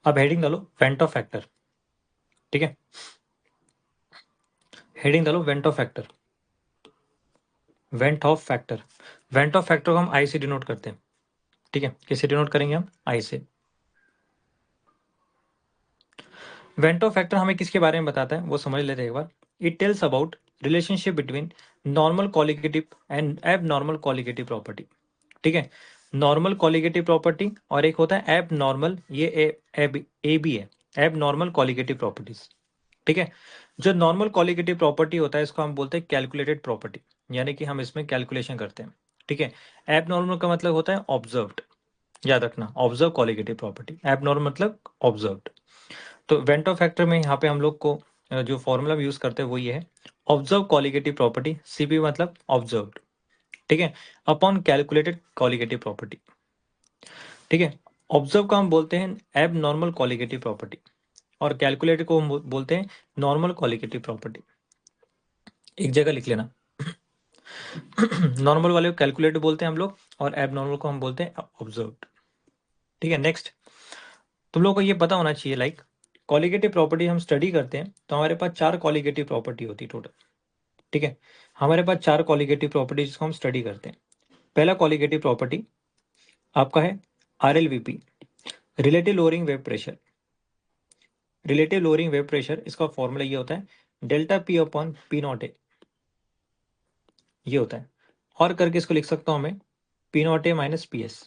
अब हेडिंग डालो went of factor, ठीक है, हेडिंग डालो went of factor, went of factor. Went of factor को हम आई से डिनोट करते हैं, ठीक है, किससे डिनोट करेंगे हम? आई से। वेंट ऑफ फैक्टर हमें किसके बारे में बताता है वो समझ लेते हैं एक बार। It tells about relationship between normal colligative and abnormal colligative property, ठीक है। नॉर्मल कॉलिगेटिव प्रॉपर्टी और एक होता है एब नॉर्मल, ये ए बी है, एब नॉर्मल कॉलिगेटिव प्रॉपर्टीज, ठीक है। जो नॉर्मल कॉलिगेटिव प्रॉपर्टी होता है इसको हम बोलते हैं कैलकुलेटेड प्रॉपर्टी, यानी कि हम इसमें कैलकुलेशन करते हैं, ठीक है। एब नॉर्मल का मतलब होता है ऑब्जर्व्ड, याद रखना, ऑब्जर्व कॉलिगेटिव प्रॉपर्टी, एब नॉर्मल मतलब ऑब्जर्व्ड। तो वेंट ऑफ फैक्टर में यहाँ पे हम लोग को जो फॉर्मूला यूज करते हैं वो ये है, ऑब्जर्व कॉलिगेटिव प्रॉपर्टी, सीपी मतलब ऑब्जर्व्ड, ठीक है, अपॉन कैलकुलेटेड कॉलिगेटिव प्रॉपर्टी, ठीक है। ऑब्जर्व को हम बोलते हैं एब नॉर्मल कॉलिगेटिव प्रॉपर्टी और कैलकुलेटेड को हम बोलते हैं नॉर्मल कॉलिगेटिव प्रॉपर्टी। एक जगह लिख लेना नॉर्मल वाले को कैलकुलेटेड बोलते हैं हम लोग और एब नॉर्मल को हम बोलते हैं ऑब्जर्व्ड, ठीक है। नेक्स्ट, तुम लोग को ये पता होना चाहिए लाइक कॉलिगेटिव प्रॉपर्टी हम स्टडी करते हैं तो हमारे पास 4 कॉलिगेटिव प्रॉपर्टी होती है टोटल, ठीक है। हमारे पास 4 कॉलिगेटिव प्रॉपर्टी जिसको हम स्टडी करते हैं। पहला कॉलिगेटिव प्रॉपर्टी आपका है RLVP, relative lowering wave pressure. Relative lowering wave pressure, इसका फॉर्मूला ये होता है delta P upon P not a, ये होता है। और करके इसको लिख सकता हूं मैं P not a minus PS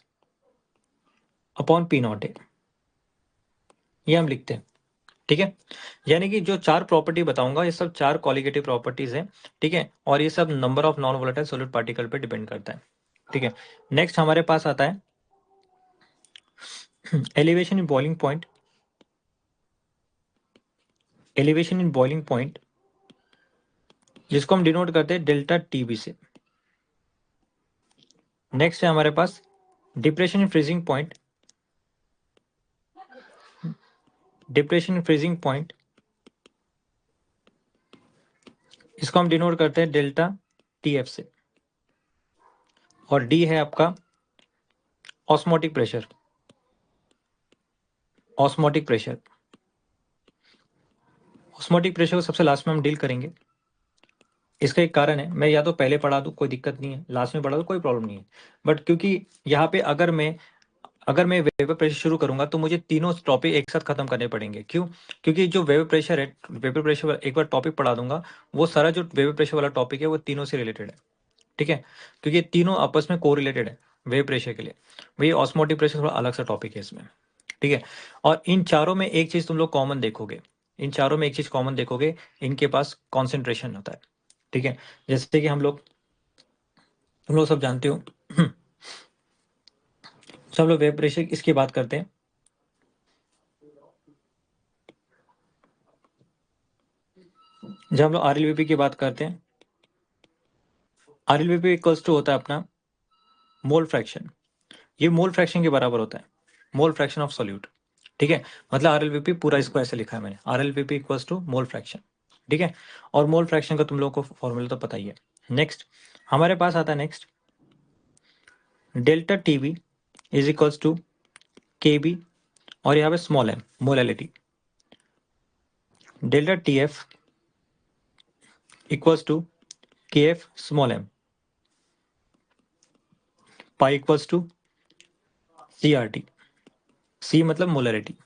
upon P not a, ये हम लिखते हैं, ठीक है। यानी कि जो 4 प्रॉपर्टी बताऊंगा ये सब 4 कॉलिगेटिव प्रॉपर्टीज हैं, ठीक है, और ये सब number of non volatile solid particle पे डिपेंड करता है, ठीक है। नेक्स्ट हमारे पास आता है elevation in boiling point, elevation in boiling point जिसको हम डिनोट करते हैं डेल्टा TB से। नेक्स्ट है हमारे पास depression in freezing point, depression in freezing point इसको हम डिनोट करते हैं डेल्टा TF से। और डी है आपका osmotic pressure, osmotic pressure, osmotic pressure को सबसे लास्ट में हम डील करेंगे। इसका एक कारण है, मैं या तो पहले पढ़ा दूं कोई दिक्कत नहीं है, लास्ट में पढ़ा दूं कोई प्रॉब्लम नहीं है, बट क्योंकि यहाँ पे अगर मैं वेपर प्रेशर शुरू करूंगा तो मुझे तीनों टॉपिक एक साथ खत्म करने पड़ेंगे। क्यों? क्योंकि जो वेपर प्रेशर है, वेपर प्रेशर एक बार टॉपिक पढ़ा दूंगा, वो सारा जो वेपर प्रेशर वाला टॉपिक है वो तीनों से रिलेटेड है, ठीक है, क्योंकि ये तीनों आपस में को रिलेटेड है वेव प्रेशर के लिए। वही ऑस्मोटिक प्रेशर थोड़ा अलग सा टॉपिक है इसमें, ठीक है। और इन चारों में एक चीज तुम लोग कॉमन देखोगे, इन चारों में एक चीज कॉमन देखोगे, इनके पास कॉन्सेंट्रेशन होता है, ठीक है। जैसे कि तुम लोग सब जानते हो सब लोग वेव प्रेशर इसकी बात करते हैं, जब हम लोग RLVP की बात करते हैं, RLVP इक्वल्स टू होता है अपना मोल फ्रैक्शन, ये मोल फ्रैक्शन के बराबर होता है, मोल फ्रैक्शन ऑफ सॉल्यूट, ठीक है। मतलब RLVP पूरा इसको ऐसे लिखा है मैंने, RLVP equals to mole fraction, ठीक है। और मोल फ्रैक्शन का तुम लोगों को फॉर्मूला तो पता ही है। नेक्स्ट हमारे पास आता है next delta TB is equals to KB और यहाँ पे small m molality, delta TF equals to KF small m, pi equals to CRT, C मतलब मोलैरिटी।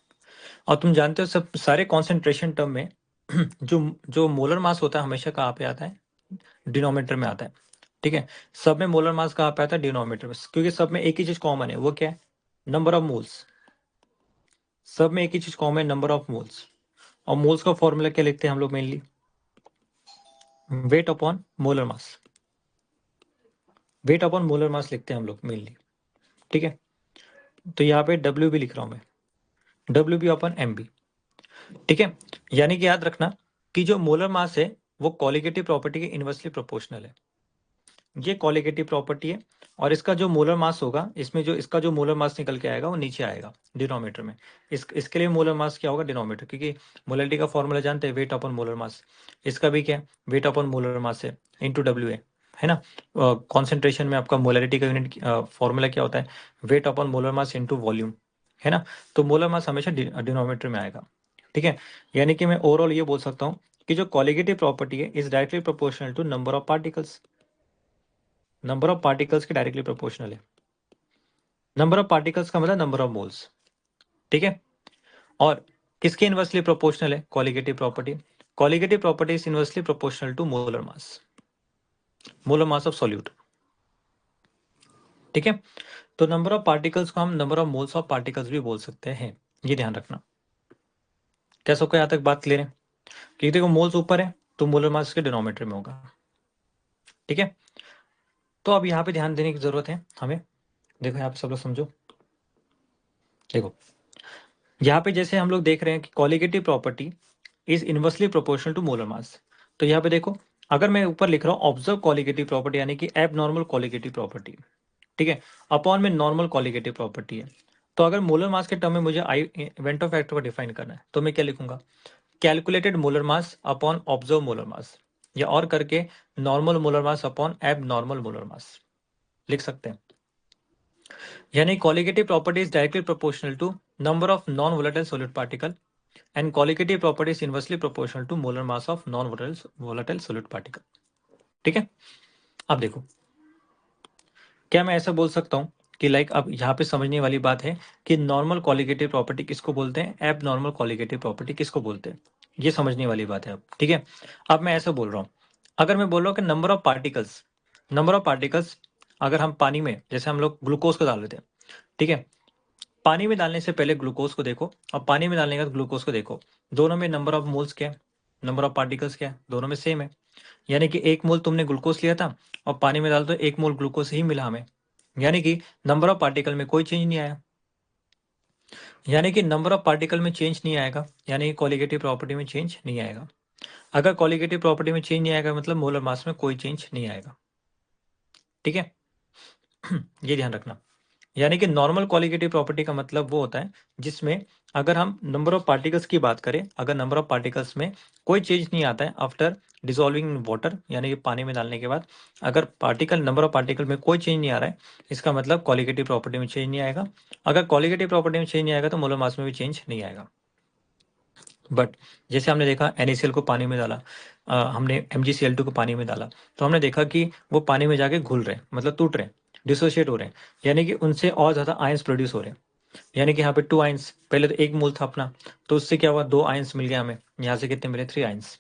और तुम जानते हो सब सारे कॉन्सेंट्रेशन टर्म में जो जो मोलर मास होता है हमेशा कहाँ पे आता है? डिनोमिनेटर में आता है, ठीक है। सब में मोलर मास कहाँ पे आता है? डिनोमिनेटर में, क्योंकि सब में एक ही चीज कॉमन है, वो क्या है? Number of moles. सब में एक ही चीज कॉमन है, नंबर ऑफ मोल्स। और मोल्स का फॉर्मूला क्या लिखते हैं हम लोग? Mainly weight upon molar mass, weight upon molar mass लिखते हैं हम लोग मेनली, ठीक है। तो यहाँ पे डब्ल्यू भी लिख रहा हूं मैं, WB अपॉन MB, ठीक है। यानी कि याद रखना कि जो मोलर मास है वो कॉलिगेटिव प्रॉपर्टी के इनवर्सली प्रोपोर्शनल है, ये कॉलिगेटिव प्रॉपर्टी है। और इसका जो मोलर मास होगा, इसमें जो इसका जो मोलर मास निकल के आएगा वो नीचे आएगा डिनोमिनेटर में। इसके लिए मोलर मास क्या होगा? डिनोमिनेटर, क्योंकि मोलरिटी का फॉर्मूला जानते हैं, वेट अपॉन मोलर मास। इसका भी क्या है? वेट अपॉन मोलर मास है इंटू W है ना। कॉन्सेंट्रेशन में आपका मोलरिटी का यूनिट फॉर्मूला क्या होता है? Weight upon molar mass into volume, है ना, तो मोलर मास हमेशा डिनोमिनेटर में आएगा, ठीक है। यानी कि मैं ओवरऑल ये बोल सकता हूँ कि जो कॉलिगेटिव प्रॉपर्टी है is directly proportional to number of particles, number of particles के डायरेक्टली प्रोपोर्शनल है। नंबर ऑफ पार्टिकल्स का मतलब नंबर ऑफ मोल्स, ठीक है। और किसके इनवर्सली प्रोपोर्शनल है colligative property? Colligative property is inversely proportional to molar mass of solute, ठीक है। तो नंबर ऑफ पार्टिकल्स को हम number of moles of particles भी बोल सकते हैं, ये ध्यान रखना। क्या सबको यहां तक बात क्लियर है? क्योंकि देखो मोल्स ऊपर है तो मोलर मास के डिनोमिनेटर में होगा, ठीक है। तो अब यहाँ पे ध्यान देने की जरूरत है हमें। देखो यहाँ पे सब लोग समझो, देखो यहाँ पे जैसे हम लोग देख रहे हैं कि colligative property is inversely proportional to molar mass. तो यहाँ पे देखो, अगर मैं ऊपर लिख रहा हूँ ऑब्जर्व कॉलिगेटिव प्रॉपर्टी यानी कि एबनॉर्मल कॉलिगेटिव प्रॉपर्टी, ठीक है, अपॉन में नॉर्मल कॉलिगेटिव प्रॉपर्टी है। तो अगर मोलर मास के टर्म में मुझे आई वेंटो फैक्टर को डिफाइन करना है तो मैं क्या लिखूंगा? Calculated molar mass upon observe molar mass, या और करके normal molar mass upon abnormal molar mass लिख सकते हैं। यानी colligative property is directly proportional to number of non volatile solid particle and colligative property is inversely proportional to molar mass of non volatile solid particle, ठीक है। अब देखो, क्या मैं ऐसा बोल सकता हूँ कि लाइक अब यहाँ पे समझने वाली बात है कि नॉर्मल कॉलिगेटिव प्रॉपर्टी किसको बोलते हैं, एब नॉर्मल कॉलिगेटिव प्रॉपर्टी किसको बोलते हैं, ये समझने वाली बात है अब, ठीक है। अब मैं ऐसा बोल रहा हूँ, अगर मैं बोल रहा हूँ कि नंबर ऑफ पार्टिकल्स अगर हम पानी में जैसे हम लोग ग्लूकोज को डाल देते हैं, ठीक है, पानी में डालने से पहले ग्लूकोज को देखो और पानी में डालने के बाद ग्लूकोज को देखो, दोनों में नंबर ऑफ मोल्स क्या है, नंबर ऑफ पार्टिकल्स क्या है, दोनों में सेम है। यानी कि 1 मोल तुमने ग्लूकोज लिया था और पानी में डाल दो 1 मोल ग्लूकोज ही मिला हमें, यानी कि नंबर ऑफ पार्टिकल में कोई चेंज नहीं आया, यानी कि नंबर ऑफ पार्टिकल में चेंज नहीं आएगा, यानी कि कॉलिगेटिव प्रॉपर्टी में चेंज नहीं आएगा। अगर कॉलिगेटिव प्रॉपर्टी में चेंज नहीं आएगा मतलब मोलर मास में कोई चेंज नहीं आएगा, ठीक है। ये ध्यान रखना। यानी कि नॉर्मल कॉलिगेटिव प्रॉपर्टी का मतलब वो होता है जिसमें अगर हम नंबर ऑफ पार्टिकल्स की बात करें, अगर नंबर ऑफ पार्टिकल्स में कोई चेंज नहीं आता है आफ्टर डिसॉल्विंग वाटर, यानी कि पानी में डालने के बाद अगर पार्टिकल नंबर ऑफ पार्टिकल में कोई चेंज नहीं आ रहा है, इसका मतलब कॉलिगेटिव प्रॉपर्टी में चेंज नहीं आएगा। अगर कॉलिगेटिव प्रॉपर्टी में चेंज नहीं आएगा तो मोलर मास में भी चेंज नहीं आएगा। बट जैसे हमने देखा NaCl को पानी में डाला, हमने MgCl2 को पानी में डाला, तो हमने देखा कि वो पानी में जाके घुल रहे हैं, मतलब टूट रहे हैं, डिसोशिएट हो रहे हैं, यानी कि उनसे और ज़्यादा आयंस प्रोड्यूस हो रहे हैं। यानी कि यहाँ पे 2 आयंस, पहले तो 1 मोल था अपना, तो उससे क्या हुआ, 2 आयंस मिल गया हमें, यहाँ से कितने मिले, 3 आयंस।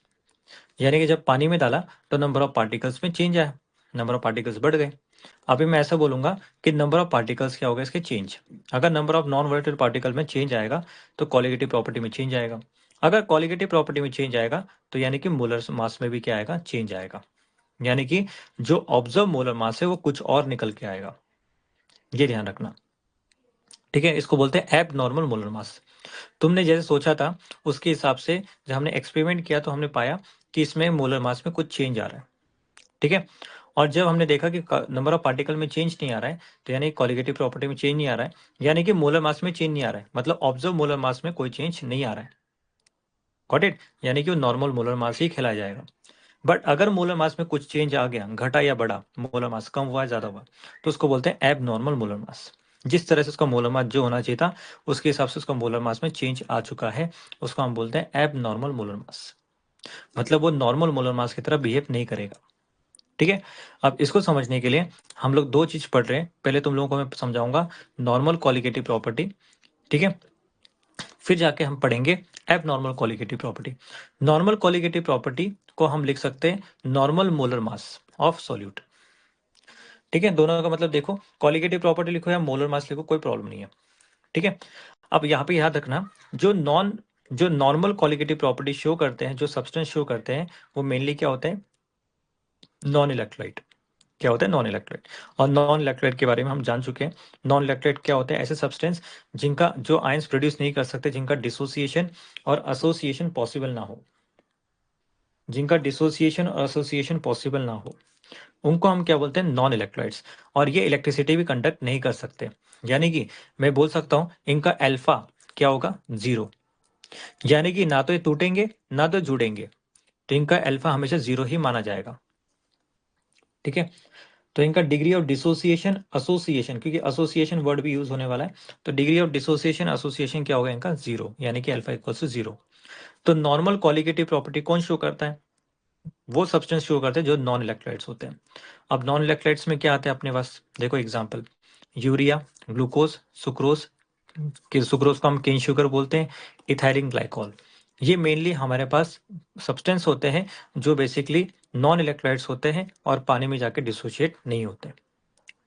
यानी कि जब पानी में डाला तो नंबर ऑफ पार्टिकल्स में चेंज आया, नंबर ऑफ पार्टिकल्स बढ़ गए। अभी मैं ऐसा बोलूंगा कि नंबर ऑफ पार्टिकल्स क्या होगा इसके, चेंज। अगर number of non volatile particle में चेंज आएगा तो कॉलिगेटिव प्रॉपर्टी में चेंज आएगा। अगर कॉलिगेटिव प्रॉपर्टी में चेंज आएगा तो यानी कि मोलर मास में भी क्या आएगा, चेंज आएगा। यानी कि जो ऑब्जर्व मोलर मास है वो कुछ और निकल के आएगा, ये ध्यान रखना, ठीक है। इसको बोलते हैं एब नॉर्मल मोलर मास। तुमने जैसे सोचा था उसके हिसाब से जब हमने एक्सपेरिमेंट किया तो हमने पाया कि इसमें मोलर मास में कुछ चेंज आ रहा है, ठीक है। और जब हमने देखा कि नंबर ऑफ पार्टिकल में चेंज नहीं आ रहा है तो यानी कॉलिगेटिव प्रॉपर्टी में चेंज नहीं आ रहा है, यानी कि मोलर मास में चेंज नहीं आ रहा है, मतलब ऑब्जर्व मोलर मास में कोई चेंज नहीं आ रहा है, गॉट इट। यानी कि वो नॉर्मल मोलर मास ही खिलाया जाएगा। बट अगर मोलर मास में कुछ चेंज आ गया, घटा या बढ़ा, मोलर मास कम हुआ ज्यादा हुआ, तो उसको बोलते हैं एब नॉर्मल मोलर मास। जिस तरह से उसका मोलर मास जो होना चाहिए था उसके हिसाब से उसका मोलर मास में चेंज आ चुका है, उसको हम बोलते हैं एब नॉर्मल मोलर मास। मतलब वो नॉर्मल मोलर मास की तरह बिहेव नहीं करेगा, ठीक है। अब इसको समझने के लिए हम लोग 2 चीज पढ़ रहे हैं। पहले तुम लोगों को मैं समझाऊंगा नॉर्मल कॉलिगेटिव प्रॉपर्टी, ठीक है, फिर जाके हम पढ़ेंगे एब normal colligative property. Normal colligative property को हम लिख सकते हैं normal molar mass of solute, ठीक है। दोनों का मतलब देखो, कॉलिगेटिव प्रॉपर्टी लिखो या मोलर मास लिखो, कोई प्रॉब्लम नहीं है, ठीक है। अब यहाँ पे याद रखना, जो नॉर्मल कॉलिगेटिव प्रॉपर्टी शो करते हैं, जो सब्सटेंस शो करते हैं, वो मेनली क्या होते हैं, नॉन इलेक्ट्रोलाइट। क्या होता है, नॉन इलेक्ट्रोलाइट। और नॉन इलेक्ट्रोलाइट के बारे में हम जान चुके हैं। नॉन इलेक्ट्रोलाइट क्या होते हैं, ऐसे सब्सटेंस जिनका जो आयंस प्रोड्यूस नहीं कर सकते, जिनका डिसोसिएशन और एसोसिएशन पॉसिबल ना हो, जिनका डिसोसिएशन और एसोसिएशन पॉसिबल ना हो, उनको हम क्या बोलते हैं, नॉन इलेक्ट्रोलाइट्स। और ये इलेक्ट्रिसिटी भी कंडक्ट नहीं कर सकते, यानी कि मैं बोल सकता हूं इनका अल्फा क्या होगा, 0। यानी कि ना तो ये टूटेंगे ना तो जुड़ेंगे, तो इनका अल्फा हमेशा 0 ही माना जाएगा, ठीक है। तो इनका डिग्री ऑफ डिसोसिएशन एसोसिएशन, क्योंकि एसोसिएशन वर्ड भी यूज होने वाला है, तो डिग्री ऑफ डिसोसिएशन एसोसिएशन क्या होगा इनका 0, यानी कि अल्फा इक्वल टू 0। तो नॉर्मल क्वालिटेटिव प्रॉपर्टी कौन शो करता है? वो सब्सटेंस शो करते हैं जो नॉन इलेक्ट्रोलाइट्स होते हैं। अब नॉन इलेक्ट्रोलाइट्स में क्या आता है अपने पास? देखो example, urea, glucose, sucrose, sucrose को हम केन शुगर बोलते हैं, इथाइलिन ग्लाइकॉल, ये मेनली हमारे पास सब्सटेंस होते हैं जो बेसिकली नॉन इलेक्ट्रोलाइट्स होते हैं और पानी में जाके डिसोशिएट नहीं होते।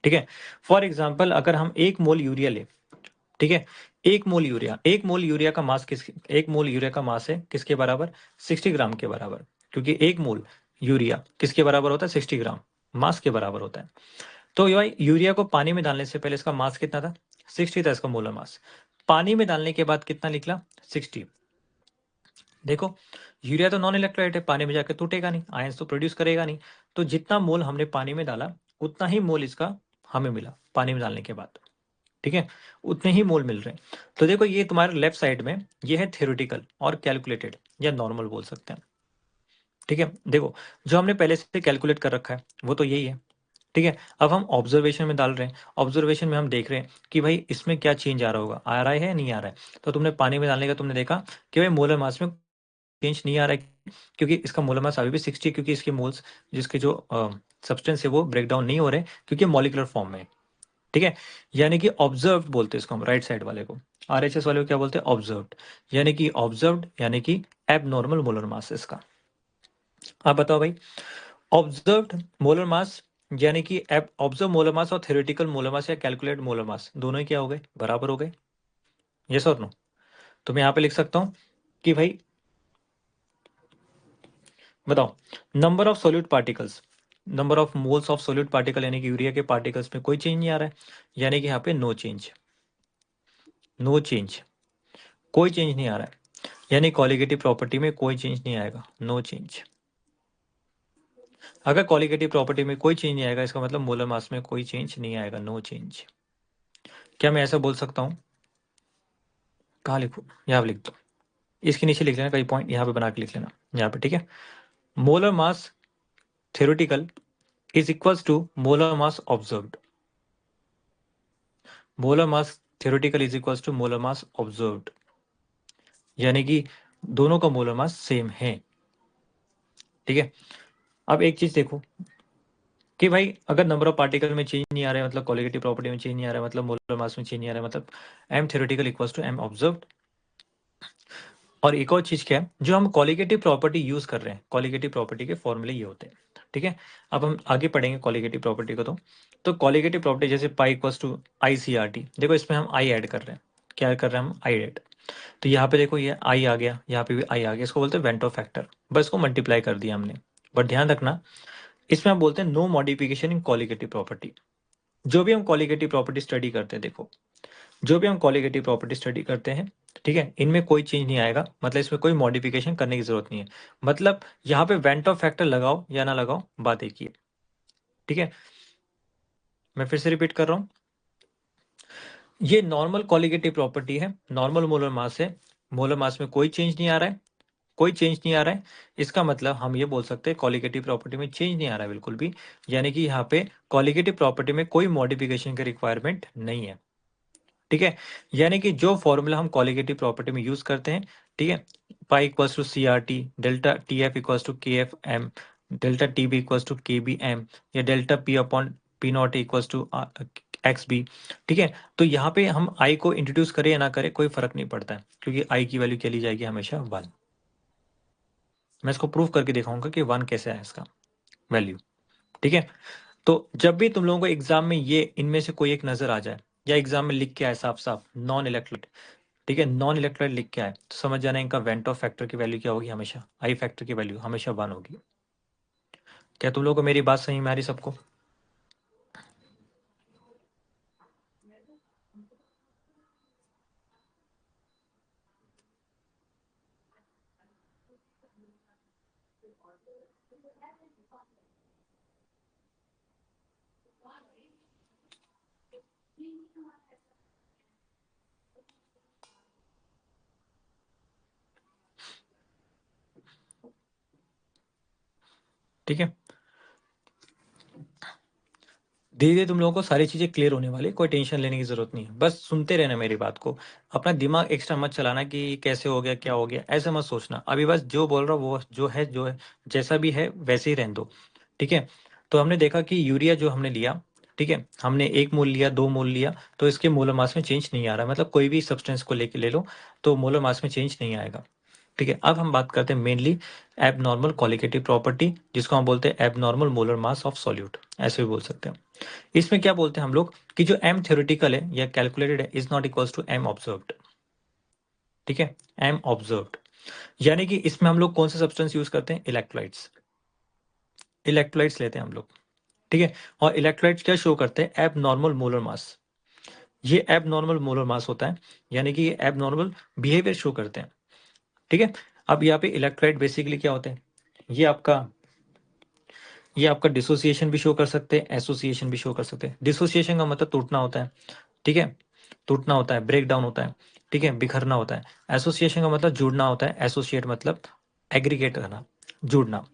ठीक है, फॉर एग्जाम्पल अगर हम 1 मोल यूरिया ले, ठीक है, 1 मोल यूरिया का मास किस 1 मोल यूरिया का मास है किसके बराबर? 60 ग्राम के बराबर, क्योंकि 1 मोल यूरिया किसके बराबर होता है? 60 ग्राम मास के बराबर होता है। तो भाई यूरिया को पानी में डालने से पहले इसका मास कितना था? 60 था इसका मोलर मास। पानी में डालने के बाद कितना निकला? 60। देखो, यूरिया तो नॉन इलेक्ट्रोलाइट है, पानी में जाकर टूटेगा नहीं, आयंस तो प्रोड्यूस करेगा नहीं, तो जितना मोल हमने पानी में डाला उतना ही मोल इसका हमें मिला पानी में डालने के बाद। ठीक है, उतने ही मोल मिल रहे हैं। तो देखो ये तुम्हारे लेफ्ट साइड में ये है थ्योरेटिकल और कैलकुलेटेड या नॉर्मल बोल सकते हैं। ठीक है, देखो जो हमने पहले से कैलकुलेट कर रखा है वो तो यही है। ठीक है, अब हम ऑब्जर्वेशन में डाल रहे हैं, ऑब्जर्वेशन में हम देख रहे हैं कि भाई इसमें क्या चेंज आ रहा होगा, आ रहा है या नहीं आ रहा है। तो तुमने पानी में डालने का तुमने देखा कि भाई मोलर मास में चेंज नहीं आ रहा है, क्योंकि इसका मोलर मास अभी भी 60, क्योंकि इसके मोल्स जिसके जो सब्सटेंस है वो ब्रेक डाउन नहीं हो रहे क्योंकि मॉलिक्यूलर फॉर्म में है। ठीक है, यानी कि ऑब्जर्व बोलते हैं इसको हम, राइट साइड वाले को, आरएचएस वाले को क्या बोलते हैं? ऑब्जर्व्ड, यानी कि ऑब्जर्व्ड यानी कि एबनॉर्मल मोलर मास इसका। आप बताओ भाई, ऑब्जर्व्ड मोलर मास यानी कि ऑब्जर्व मोलर मास और थ्योरेटिकल मोलर मास या कैलकुलेट मोलर मास दोनों ही क्या हो गए? बराबर हो गए। यस और नो? तो मैं यहाँ पे लिख सकता हूँ कि भाई बताओ, number of solute particles, number of moles of solute particle यानी कि यूरिया के पार्टिकल्स में कोई चेंज नहीं आ रहा है, यानी कि यहाँ पे नो चेंज, नो चेंज, कोई चेंज नहीं आ रहा है, यानी कॉलिगेटिव प्रॉपर्टी में कोई चेंज नहीं आएगा, नो चेंज। अगर कॉलिगेटिव प्रॉपर्टी में कोई चेंज नहीं आएगा इसका मतलब मोलर मास में कोई चेंज नहीं आएगा, नो चेंज। क्या मैं ऐसा बोल सकता हूँ? कहाँ लिखूँ? यहाँ पे लिख दो, इसके नीचे लिख लेना, कई पॉइंट यहाँ पे बना के लिख लेना यहाँ पे। ठीक है, molar mass theoretical is equals to molar mass observed, molar mass theoretical is equals to molar mass observed, यानी कि दोनों का मोलर मास सेम है। ठीक है, अब एक चीज देखो कि भाई अगर नंबर ऑफ पार्टिकल में चेंज नहीं आ रहा है मतलब कॉलिगेटिव प्रॉपर्टी में चेंज नहीं आ रहा है मतलब मोलर मास में चेंज नहीं आ रहा है मतलब M theoretical equals to M observed. और एक और चीज क्या है जो हम कॉलिगेटिव प्रॉपर्टी यूज कर रहे हैं, कॉलिगेटिव प्रॉपर्टी के फॉर्मूले ये होते हैं। ठीक है, अब हम आगे पढ़ेंगे कॉलिगेटिव प्रॉपर्टी को। तो कॉलिगेटिव प्रॉपर्टी जैसे pi equals to i C R T, देखो इसमें हम आई ऐड कर रहे हैं, क्या कर रहे हैं हम? I add. तो यहाँ पे देखो ये आई आ गया, यहाँ पे भी आई आ गया, इसको बोलते हैं वेंटो फैक्टर, बस इसको मल्टीप्लाई कर दिया हमने। बट ध्यान रखना, इसमें हम बोलते हैं no modification in colligative property. जो भी हम कॉलिगेटिव प्रॉपर्टी स्टडी करते हैं, देखो जो भी हम कॉलिगेटिव प्रॉपर्टी स्टडी करते हैं, ठीक है, इनमें कोई चेंज नहीं आएगा, मतलब इसमें कोई मॉडिफिकेशन करने की जरूरत नहीं है। मतलब यहाँ पे वेंट ऑफ फैक्टर लगाओ या ना लगाओ, बात एक ही है। ठीक है, मैं फिर से रिपीट कर रहा हूँ, ये नॉर्मल कॉलिगेटिव प्रॉपर्टी है, नॉर्मल मोलर मास है, मोलर मास में कोई चेंज नहीं आ रहा है, कोई चेंज नहीं आ रहा है, इसका मतलब हम ये बोल सकते हैं कॉलिगेटिव प्रॉपर्टी में चेंज नहीं आ रहा है बिल्कुल भी, यानी कि यहाँ पे कॉलिगेटिव प्रॉपर्टी में कोई मॉडिफिकेशन की रिक्वायरमेंट नहीं है। ठीक है, यानी कि जो फॉर्मूला हम कॉलिगेटिव प्रॉपर्टी में यूज करते हैं, ठीक है, pi equals to C R T, delta T F equals to K F M, delta T B equals to K B M, या delta P upon P naught equals to X B. ठीक है, तो यहाँ पे हम आई को introduce करें या ना करें कोई फर्क नहीं पड़ता है, क्योंकि आई की वैल्यू क्या ली जाएगी? हमेशा 1। मैं इसको प्रूव करके दिखाऊंगा कि 1 कैसे है इसका वैल्यू। ठीक है, तो जब भी तुम लोगों को एग्जाम में ये इनमें से कोई एक नजर आ जाए या एग्जाम में लिख के आए साफ साफ नॉन इलेक्ट्रोलाइट, ठीक है, नॉन इलेक्ट्रोलाइट लिख के आए, तो समझ जाना इनका वेंट ऑफ फैक्टर की वैल्यू क्या होगी? हमेशा आई फैक्टर की वैल्यू हमेशा 1 होगी। क्या तुम लोगों को मेरी बात समझ में आ रही सबको? ठीक है, धीरे धीरे तुम लोगों को सारी चीजें क्लियर होने वाली, कोई टेंशन लेने की जरूरत नहीं है, बस सुनते रहना मेरी बात को। अपना दिमाग एक्स्ट्रा मत चलाना कि कैसे हो गया क्या हो गया, ऐसा मत सोचना। अभी बस जो बोल रहा हूँ वो जो है जैसा भी है वैसे ही रहने दो, ठीक है। तो हमने देखा कि यूरिया जो हमने लिया, ठीक है, हमने 1 मोल लिया 2 मोल लिया, तो इसके मोलर मास में चेंज नहीं आ रहा, मतलब कोई भी सब्सटेंस को लेके ले लो तो मोलर मास में चेंज नहीं आएगा, ठीक है। अब हम बात करते हैं मेनली एबनॉर्मल क्वालिटेटिव प्रॉपर्टी, जिसको हम बोलते हैं abnormal molar mass of solute, ऐसे भी बोल सकते हैं। इसमें क्या बोलते हैं हम लोग कि जो एम थ्योरेटिकल है या कैलकुलेटेड है is not equals to M observed, ठीक है, एम ऑब्जर्व्ड। यानी कि इसमें हम लोग कौन सा सब्सटेंस यूज करते हैं, इलेक्ट्रोलाइट्स, इलेक्ट्रोलाइट्स लेते हैं हम लोग, ठीक है। और इलेक्ट्रोलाइट्स क्या शो करते हैं, एब नॉर्मल मोलर मास, ये एब नॉर्मल मोलर मास होता है, यानी कि ये एब नॉर्मल बिहेवियर शो करते हैं, ठीक है। अब यहाँ पे इलेक्ट्रोलाइट बेसिकली क्या होते हैं, ये आपका डिसोसिएशन भी शो कर सकते हैं, एसोसिएशन भी शो कर सकते हैं। डिसोसिएशन का मतलब टूटना होता है, ठीक है, टूटना होता है, ब्रेक डाउन होता है, ठीक है, बिखरना होता है। एसोसिएशन का मतलब जुड़ना होता है, एसोसिएट मतलब एग्रीगेट करना, जुड़ना,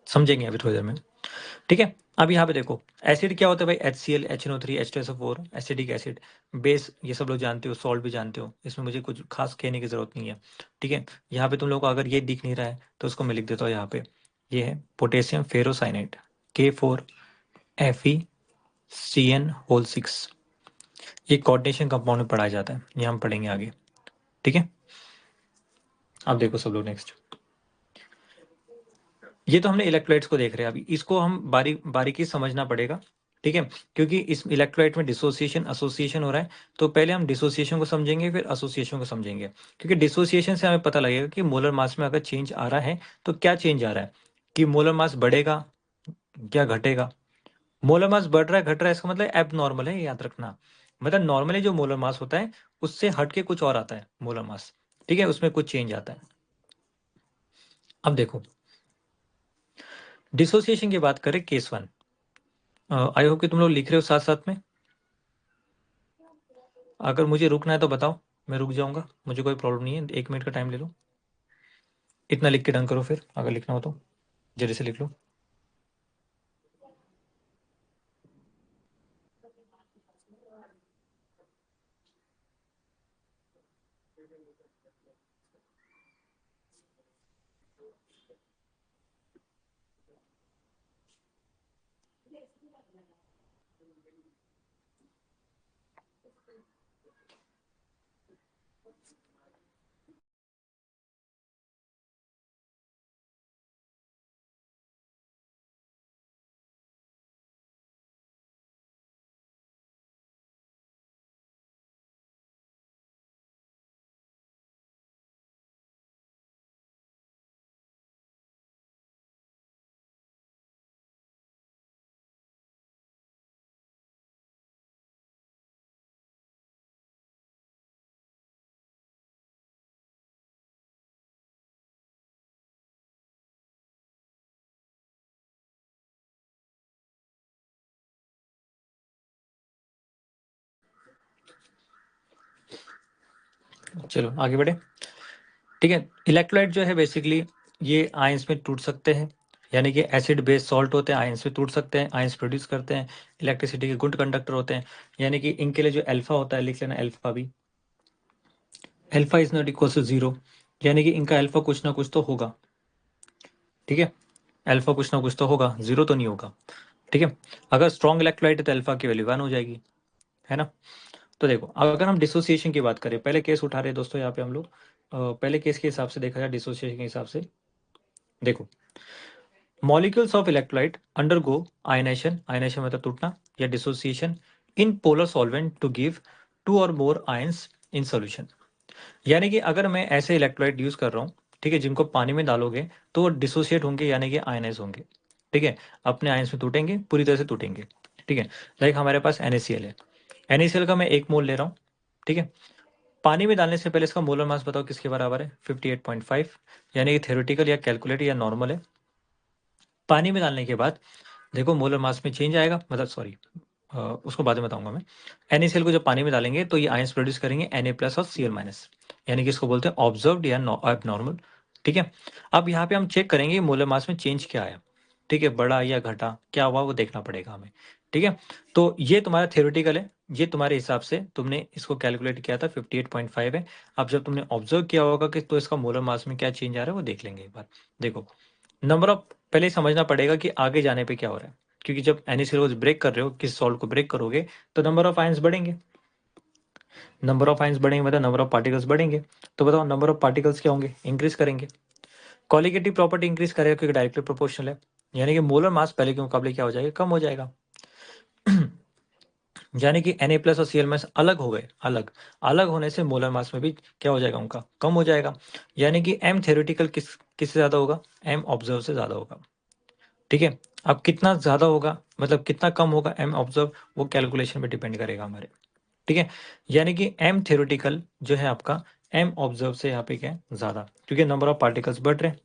समझेंगे अभी थोड़ी देर में, ठीक है। अब यहाँ पे देखो एसिड क्या होता है भाई, HCl HNO3 H2SO4 acidic acid, base ये सब लोग जानते हो, सॉल्ट भी जानते हो, इसमें मुझे कुछ खास कहने की जरूरत नहीं है, ठीक है। यहाँ पे तुम लोग को अगर ये दिख नहीं रहा है तो उसको मैं लिख देता हूँ यहाँ पे, ये है पोटेशियम फेरोसाइनेट K4FeCN6, ये कोऑर्डिनेशन कंपाउंड में पढ़ाया जाता है, ये हम पढ़ेंगे आगे, ठीक है। अब देखो सब लोग नेक्स्ट, ये तो हमने इलेक्ट्रोलाइट्स को देख रहे हैं, अभी इसको हम बारीकी समझना पड़ेगा, ठीक है, क्योंकि इस इलेक्ट्रोलाइट में डिसोसिएशन एसोसिएशन हो रहा है। तो पहले हम डिसोसिएशन को समझेंगे फिर एसोसिएशन को समझेंगे, क्योंकि डिसोसिएशन से हमें पता लगेगा कि मोलर मास में अगर चेंज आ रहा है तो क्या चेंज आ रहा है, कि मोलर मास बढ़ेगा क्या घटेगा। मोलर मास बढ़ रहा है घट रहा है इसका मतलब एब नॉर्मल है, याद रखना। मतलब नॉर्मली जो मोलर मास होता है उससे हट के कुछ और आता है मोलर मास, ठीक है, उसमें कुछ चेंज आता है। अब देखो डिसोसिएशन की बात करें, केस 1, आई होप कि तुम लोग लिख रहे हो साथ साथ में। अगर मुझे रुकना है तो बताओ, मैं रुक जाऊंगा, मुझे कोई प्रॉब्लम नहीं है, 1 मिनट का टाइम ले लो। इतना लिख के डन करो, फिर अगर लिखना हो तो जल्दी से लिख लो। चलो आगे बढ़े, ठीक है। इलेक्ट्रोलाइट जो है बेसिकली ये आयंस में टूट सकते हैं, यानी कि एसिड बेस सॉल्ट होते हैं, आयंस में टूट सकते हैं, आयंस प्रोड्यूस करते हैं, इलेक्ट्रिसिटी के गुड कंडक्टर होते हैं। यानी कि इनके लिए जो अल्फा होता है, लिख लेना अल्फा भी, alpha is not equal to 0, यानी कि इनका अल्फा कुछ ना कुछ तो होगा, ठीक है, अल्फा कुछ ना कुछ तो होगा, 0 तो नहीं होगा, ठीक है। अगर स्ट्रॉन्ग इलेक्ट्रोलाइट है तो अल्फा की वैल्यू 1 हो जाएगी, है ना। तो देखो अगर हम डिसोसिएशन की बात करें, पहले केस उठा रहे हैं दोस्तों यहाँ पे हम लोग, पहले केस के हिसाब से देखा जाए, डिसोसिएशन के हिसाब से देखो, molecules of electrolyte undergo ionization, ionization मतलब टूटना, या dissociation in polar solvent to give 2 or more ions in solution. यानी कि अगर मैं ऐसे इलेक्ट्रोलाइट यूज कर रहा हूँ, ठीक है, जिनको पानी में डालोगे तो वो डिसोसिएट होंगे, यानी कि आयनाइज होंगे, ठीक है, अपने आयंस में टूटेंगे, पूरी तरह से टूटेंगे, ठीक है। लाइक हमारे पास NaCl है, NaCl का मैं 1 मोल ले रहा हूँ, ठीक है। पानी में डालने से पहले इसका मोलर मास बताओ किसके बराबर है, 58.5, यानी कि थ्योरेटिकल या कैलकुलेटेड या नॉर्मल है। पानी में डालने के बाद देखो मोलर मास में चेंज आएगा, मतलब सॉरी उसको बाद में बताऊंगा मैं। NaCl को जब पानी में डालेंगे तो ये आयंस प्रोड्यूस करेंगे Na+ और Cl-, यानी कि इसको बोलते हैं ऑब्जर्व्ड या एबनॉर्मल, ठीक है। अब यहाँ पे हम चेक करेंगे मोलर मास में चेंज क्या आया, ठीक है, बढ़ा या घटा, क्या हुआ वो देखना पड़ेगा हमें। ठीक है, तो ये तुम्हारा थ्योरेटिकल है, ये तुम्हारे हिसाब से तुमने इसको कैलकुलेट किया था 58.5 है। अब जब तुमने ऑब्जर्व किया होगा कि तो इसका मोलर मास में क्या चेंज आ रहा है वो देख लेंगे एक बार। देखो नंबर ऑफ, पहले समझना पड़ेगा कि आगे जाने पे क्या हो रहा है, क्योंकि जब NaCl ब्रेक कर रहे हो, किस सॉल्ट को ब्रेक करोगे तो नंबर ऑफ आयंस बढ़ेंगे, नंबर ऑफ आयंस बढ़ेंगे मतलब नंबर ऑफ पार्टिकल्स बढ़ेंगे। तो बताओ नंबर ऑफ पार्टिकल्स क्या होंगे, इंक्रीज करेंगे। कॉलिगेटिव प्रॉपर्टी इंक्रीज करेगा क्योंकि डायरेक्टली प्रोपोर्शनल है, यानी कि मोलर मास पहले के मुकाबले क्या हो जाएगा, कम हो जाएगा। यानी कि Na प्लस और Cl माइनस अलग हो गए, अलग अलग होने से मोलर मास में भी क्या हो जाएगा, उनका कम हो जाएगा। यानी कि M थ्योरेटिकल किससे ज्यादा होगा, M ऑब्जर्व से ज्यादा होगा। ठीक है, अब कितना ज्यादा होगा मतलब कितना कम होगा M ऑब्जर्व, वो कैलकुलेशन पे डिपेंड करेगा हमारे। ठीक है, यानी कि M थ्योरेटिकल जो है आपका M ऑब्जर्व से यहाँ पे क्या है ज्यादा, क्योंकि नंबर ऑफ पार्टिकल्स बढ़ रहे हैं।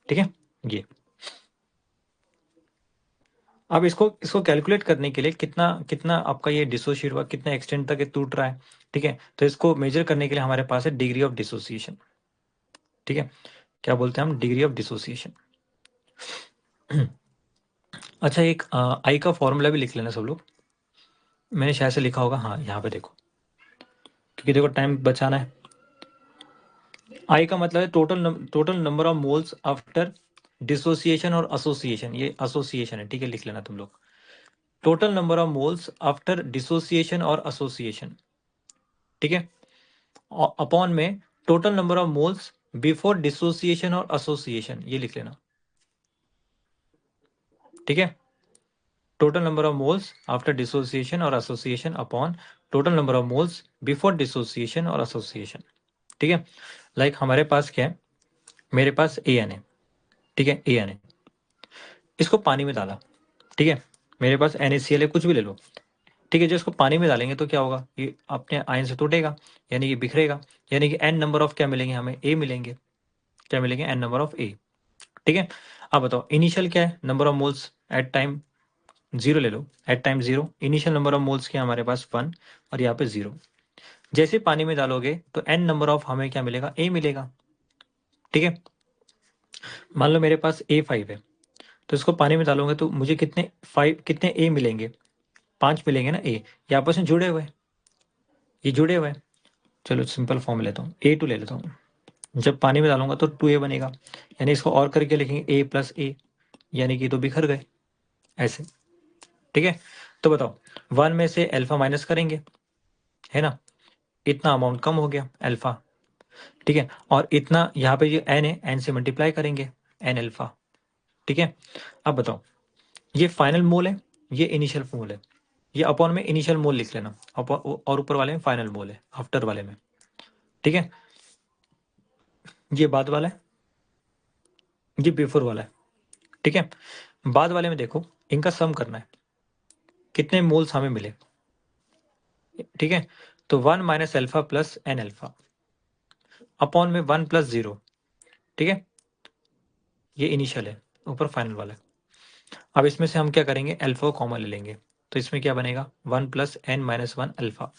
ठीक है, ये अब इसको कैलकुलेट करने के लिए कितना कितना आपका ये डिसोशिएट हुआ, कितना एक्सटेंट तक ये टूट रहा है। ठीक है, तो इसको मेजर करने के लिए हमारे पास है डिग्री ऑफ डिसोसिएशन। ठीक है, क्या बोलते हैं हम, डिग्री ऑफ डिसोसिएशन। अच्छा, एक आई का फॉर्मूला भी लिख लेना सब लोग, मैंने शायद से लिखा होगा, हाँ यहाँ पे देखो, क्योंकि देखो टाइम बचाना है। आई का मतलब है total number of moles after dissociation और एसोसिएशन, ये एसोसिएशन है। ठीक है, लिख लेना तुम लोग, total number of moles after dissociation और एसोसिएशन। ठीक है, अपॉन में total number of moles before dissociation और एसोसिएशन, ये लिख लेना। ठीक है, total number of moles after dissociation और association upon total number of moles before dissociation और एसोसिएशन। ठीक है, लाइक हमारे पास क्या है, मेरे पास AN है। ठीक है, AN है, इसको पानी में डाला। ठीक है, मेरे पास NaCl है, कुछ भी ले लो। ठीक है, जो इसको पानी में डालेंगे तो क्या होगा, ये अपने आयन से टूटेगा, यानी कि बिखरेगा, यानी कि n नंबर ऑफ क्या मिलेंगे हमें, A मिलेंगे। क्या मिलेंगे, n नंबर ऑफ A। ठीक है, अब बताओ इनिशियल क्या है, number of moles at time 0 ले लो, at time 0 initial number of moles क्या हमारे पास 1 और यहाँ पे 0। जैसे पानी में डालोगे तो n नंबर ऑफ हमें क्या मिलेगा, A मिलेगा। ठीक है, मान लो मेरे पास A5 है, तो इसको पानी में डालोगे तो मुझे कितने A मिलेंगे, 5 मिलेंगे ना A, ये आपस में जुड़े हुए, ये जुड़े हुए हैं। चलो सिंपल फॉर्म लेता हूँ, A2 ले लेता हूँ, जब पानी में डालूंगा तो 2A बनेगा, यानी इसको और करके लिखेंगे A+A, यानी कि तो बिखर गए ऐसे। ठीक है, तो बताओ 1 में से अल्फा माइनस करेंगे, है ना, इतना अमाउंट कम हो गया अल्फा। ठीक है, और इतना यहाँ पे जो n है, n से मल्टीप्लाई करेंगे n अल्फा। ठीक है, अब बताओ ये फाइनल मोल है, ये इनिशियल मोल है, ये अपॉन में इनिशियल मोल लिख लेना, और ऊपर वाले में फाइनल मोल है, आफ्टर वाले में। ठीक है, ये बाद वाला है, ये बिफोर वाला है। ठीक है, बाद वाले में देखो इनका सम करना है, कितने मोल्स हमें मिले। ठीक है, तो 1 minus alpha plus n alpha upon में 1 प्लस 0। ठीक है, ये इनिशियल है, ऊपर फाइनल वाला है। अब इसमें से हम क्या करेंगे, अल्फा को कॉमन ले लेंगे, तो इसमें क्या बनेगा 1 प्लस n माइनस 1 अल्फा।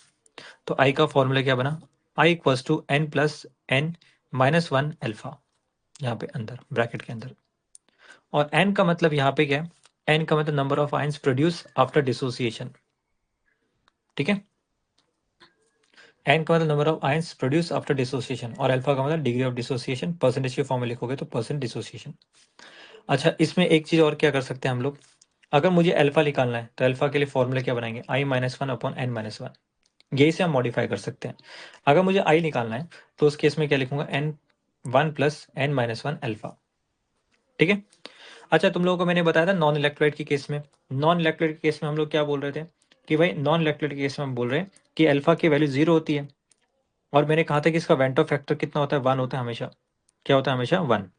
तो आई का फॉर्मूला क्या बना, I equals to n plus n minus 1 alpha, यहाँ पे अंदर ब्रैकेट के अंदर। और n का मतलब यहाँ पे क्या है, n का मतलब number of ions produce after dissociation. ठीक है, n का मतलब number of ions produce after dissociation, और अल्फा का मतलब डिग्री ऑफ डिसोसिएशन, परसेंटेज के फॉर्म में लिखोगे तो परसेंट डिसोसिएशन। अच्छा, इसमें एक चीज और क्या कर सकते हैं हम लोग, अगर मुझे अल्फा निकालना है तो अल्फा के लिए फॉर्मूला क्या बनाएंगे, आई माइनस 1 अपॉन n माइनस 1, यही से हम मॉडिफाई कर सकते हैं। अगर मुझे आई निकालना है तो उस केस में क्या लिखूंगा, n1 plus n minus 1 alpha. ठीक है, अच्छा तुम लोगों को मैंने बताया था नॉन इलेक्ट्रोलाइट के केस में, नॉन इलेक्ट्रोलाइट के केस में हम लोग क्या बोल रहे थे कि भाई नॉन इलेक्ट्रोलाइट के केस में हम बोल रहे हैं कि अल्फा की वैल्यू 0 होती है, और मैंने कहा था कि इसका वेंटो फैक्टर कितना होता है, 1 होता है हमेशा, क्या होता है हमेशा 1।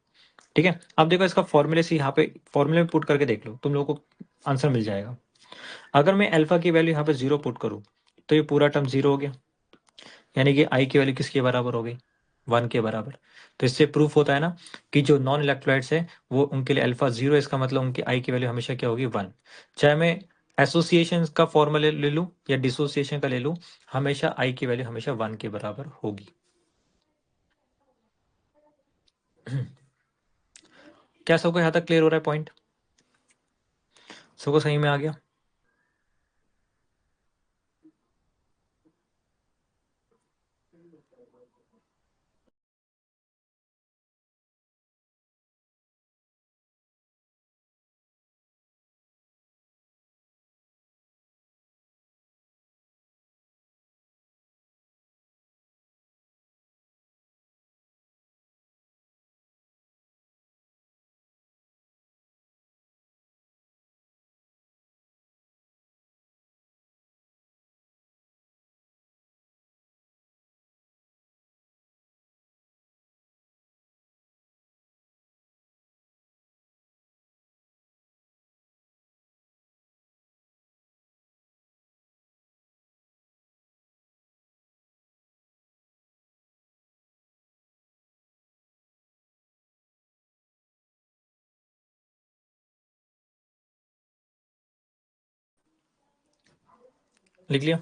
ठीक है, अब देखो इसका फॉर्मूले से यहाँ पे फॉर्मूले में पुट करके देख लो, तुम लोगों को आंसर मिल जाएगा। अगर मैं अल्फा की वैल्यू यहाँ पे 0 पुट करूँ तो ये पूरा टर्म 0 हो गया, यानी कि आई की वैल्यू किसके बराबर हो गई, 1 के बराबर। तो इससे प्रूफ होता है ना कि जो नॉन इलेक्ट्रोलाइट्स है वो उनके लिए अल्फा 0, इसका मतलब उनकी आई की वैल्यू हमेशा क्या होगी, 1। चाहे मैं एसोसिएशन का फॉर्मूला ले लूँ या डिसोसिएशन का ले लूँ, हमेशा आई की वैल्यू हमेशा 1 के बराबर होगी। क्या सबको यहाँ तक क्लियर हो रहा है पॉइंट? सबको सही में आ गया? लिख लिया?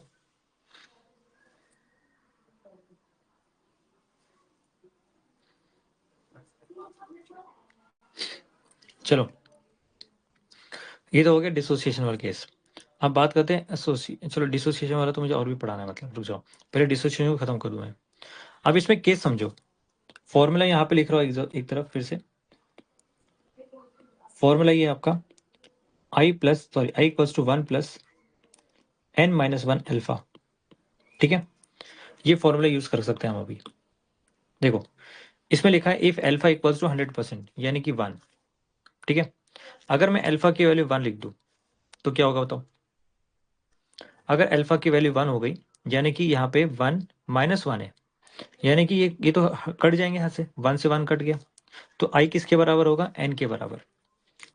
चलो, ये तो हो गया डिसोसिएशन वाला केस। अब बात करते हैं चलो डिसोसिएशन वाला तो मुझे और भी पढ़ाना है, मतलब रुक जाओ, पहले डिसोसिएशन को खत्म कर दूं मैं। अब इसमें केस समझो। फॉर्मूला यहाँ पे लिख रहा हूँ एक तरफ फिर से। फॉर्मूला ये आपका I equals to 1 plus n minus 1 alpha. ठीक है, ये फॉर्मूला यूज कर सकते हैं हम अभी। देखो, इसमें लिखा है इफ अल्फा इक्वल्स टू 100%, यानी कि 1। ठीक है, अगर मैं अल्फा की वैल्यू 1 लिख दूं तो क्या होगा बताओ? अगर अल्फा की वैल्यू 1 हो गई, यानी कि यहाँ पे 1 माइनस 1 है, यानी कि ये तो कट जाएंगे यहाँ से, 1 से 1 कट गया, तो आई किसके बराबर होगा? n के बराबर।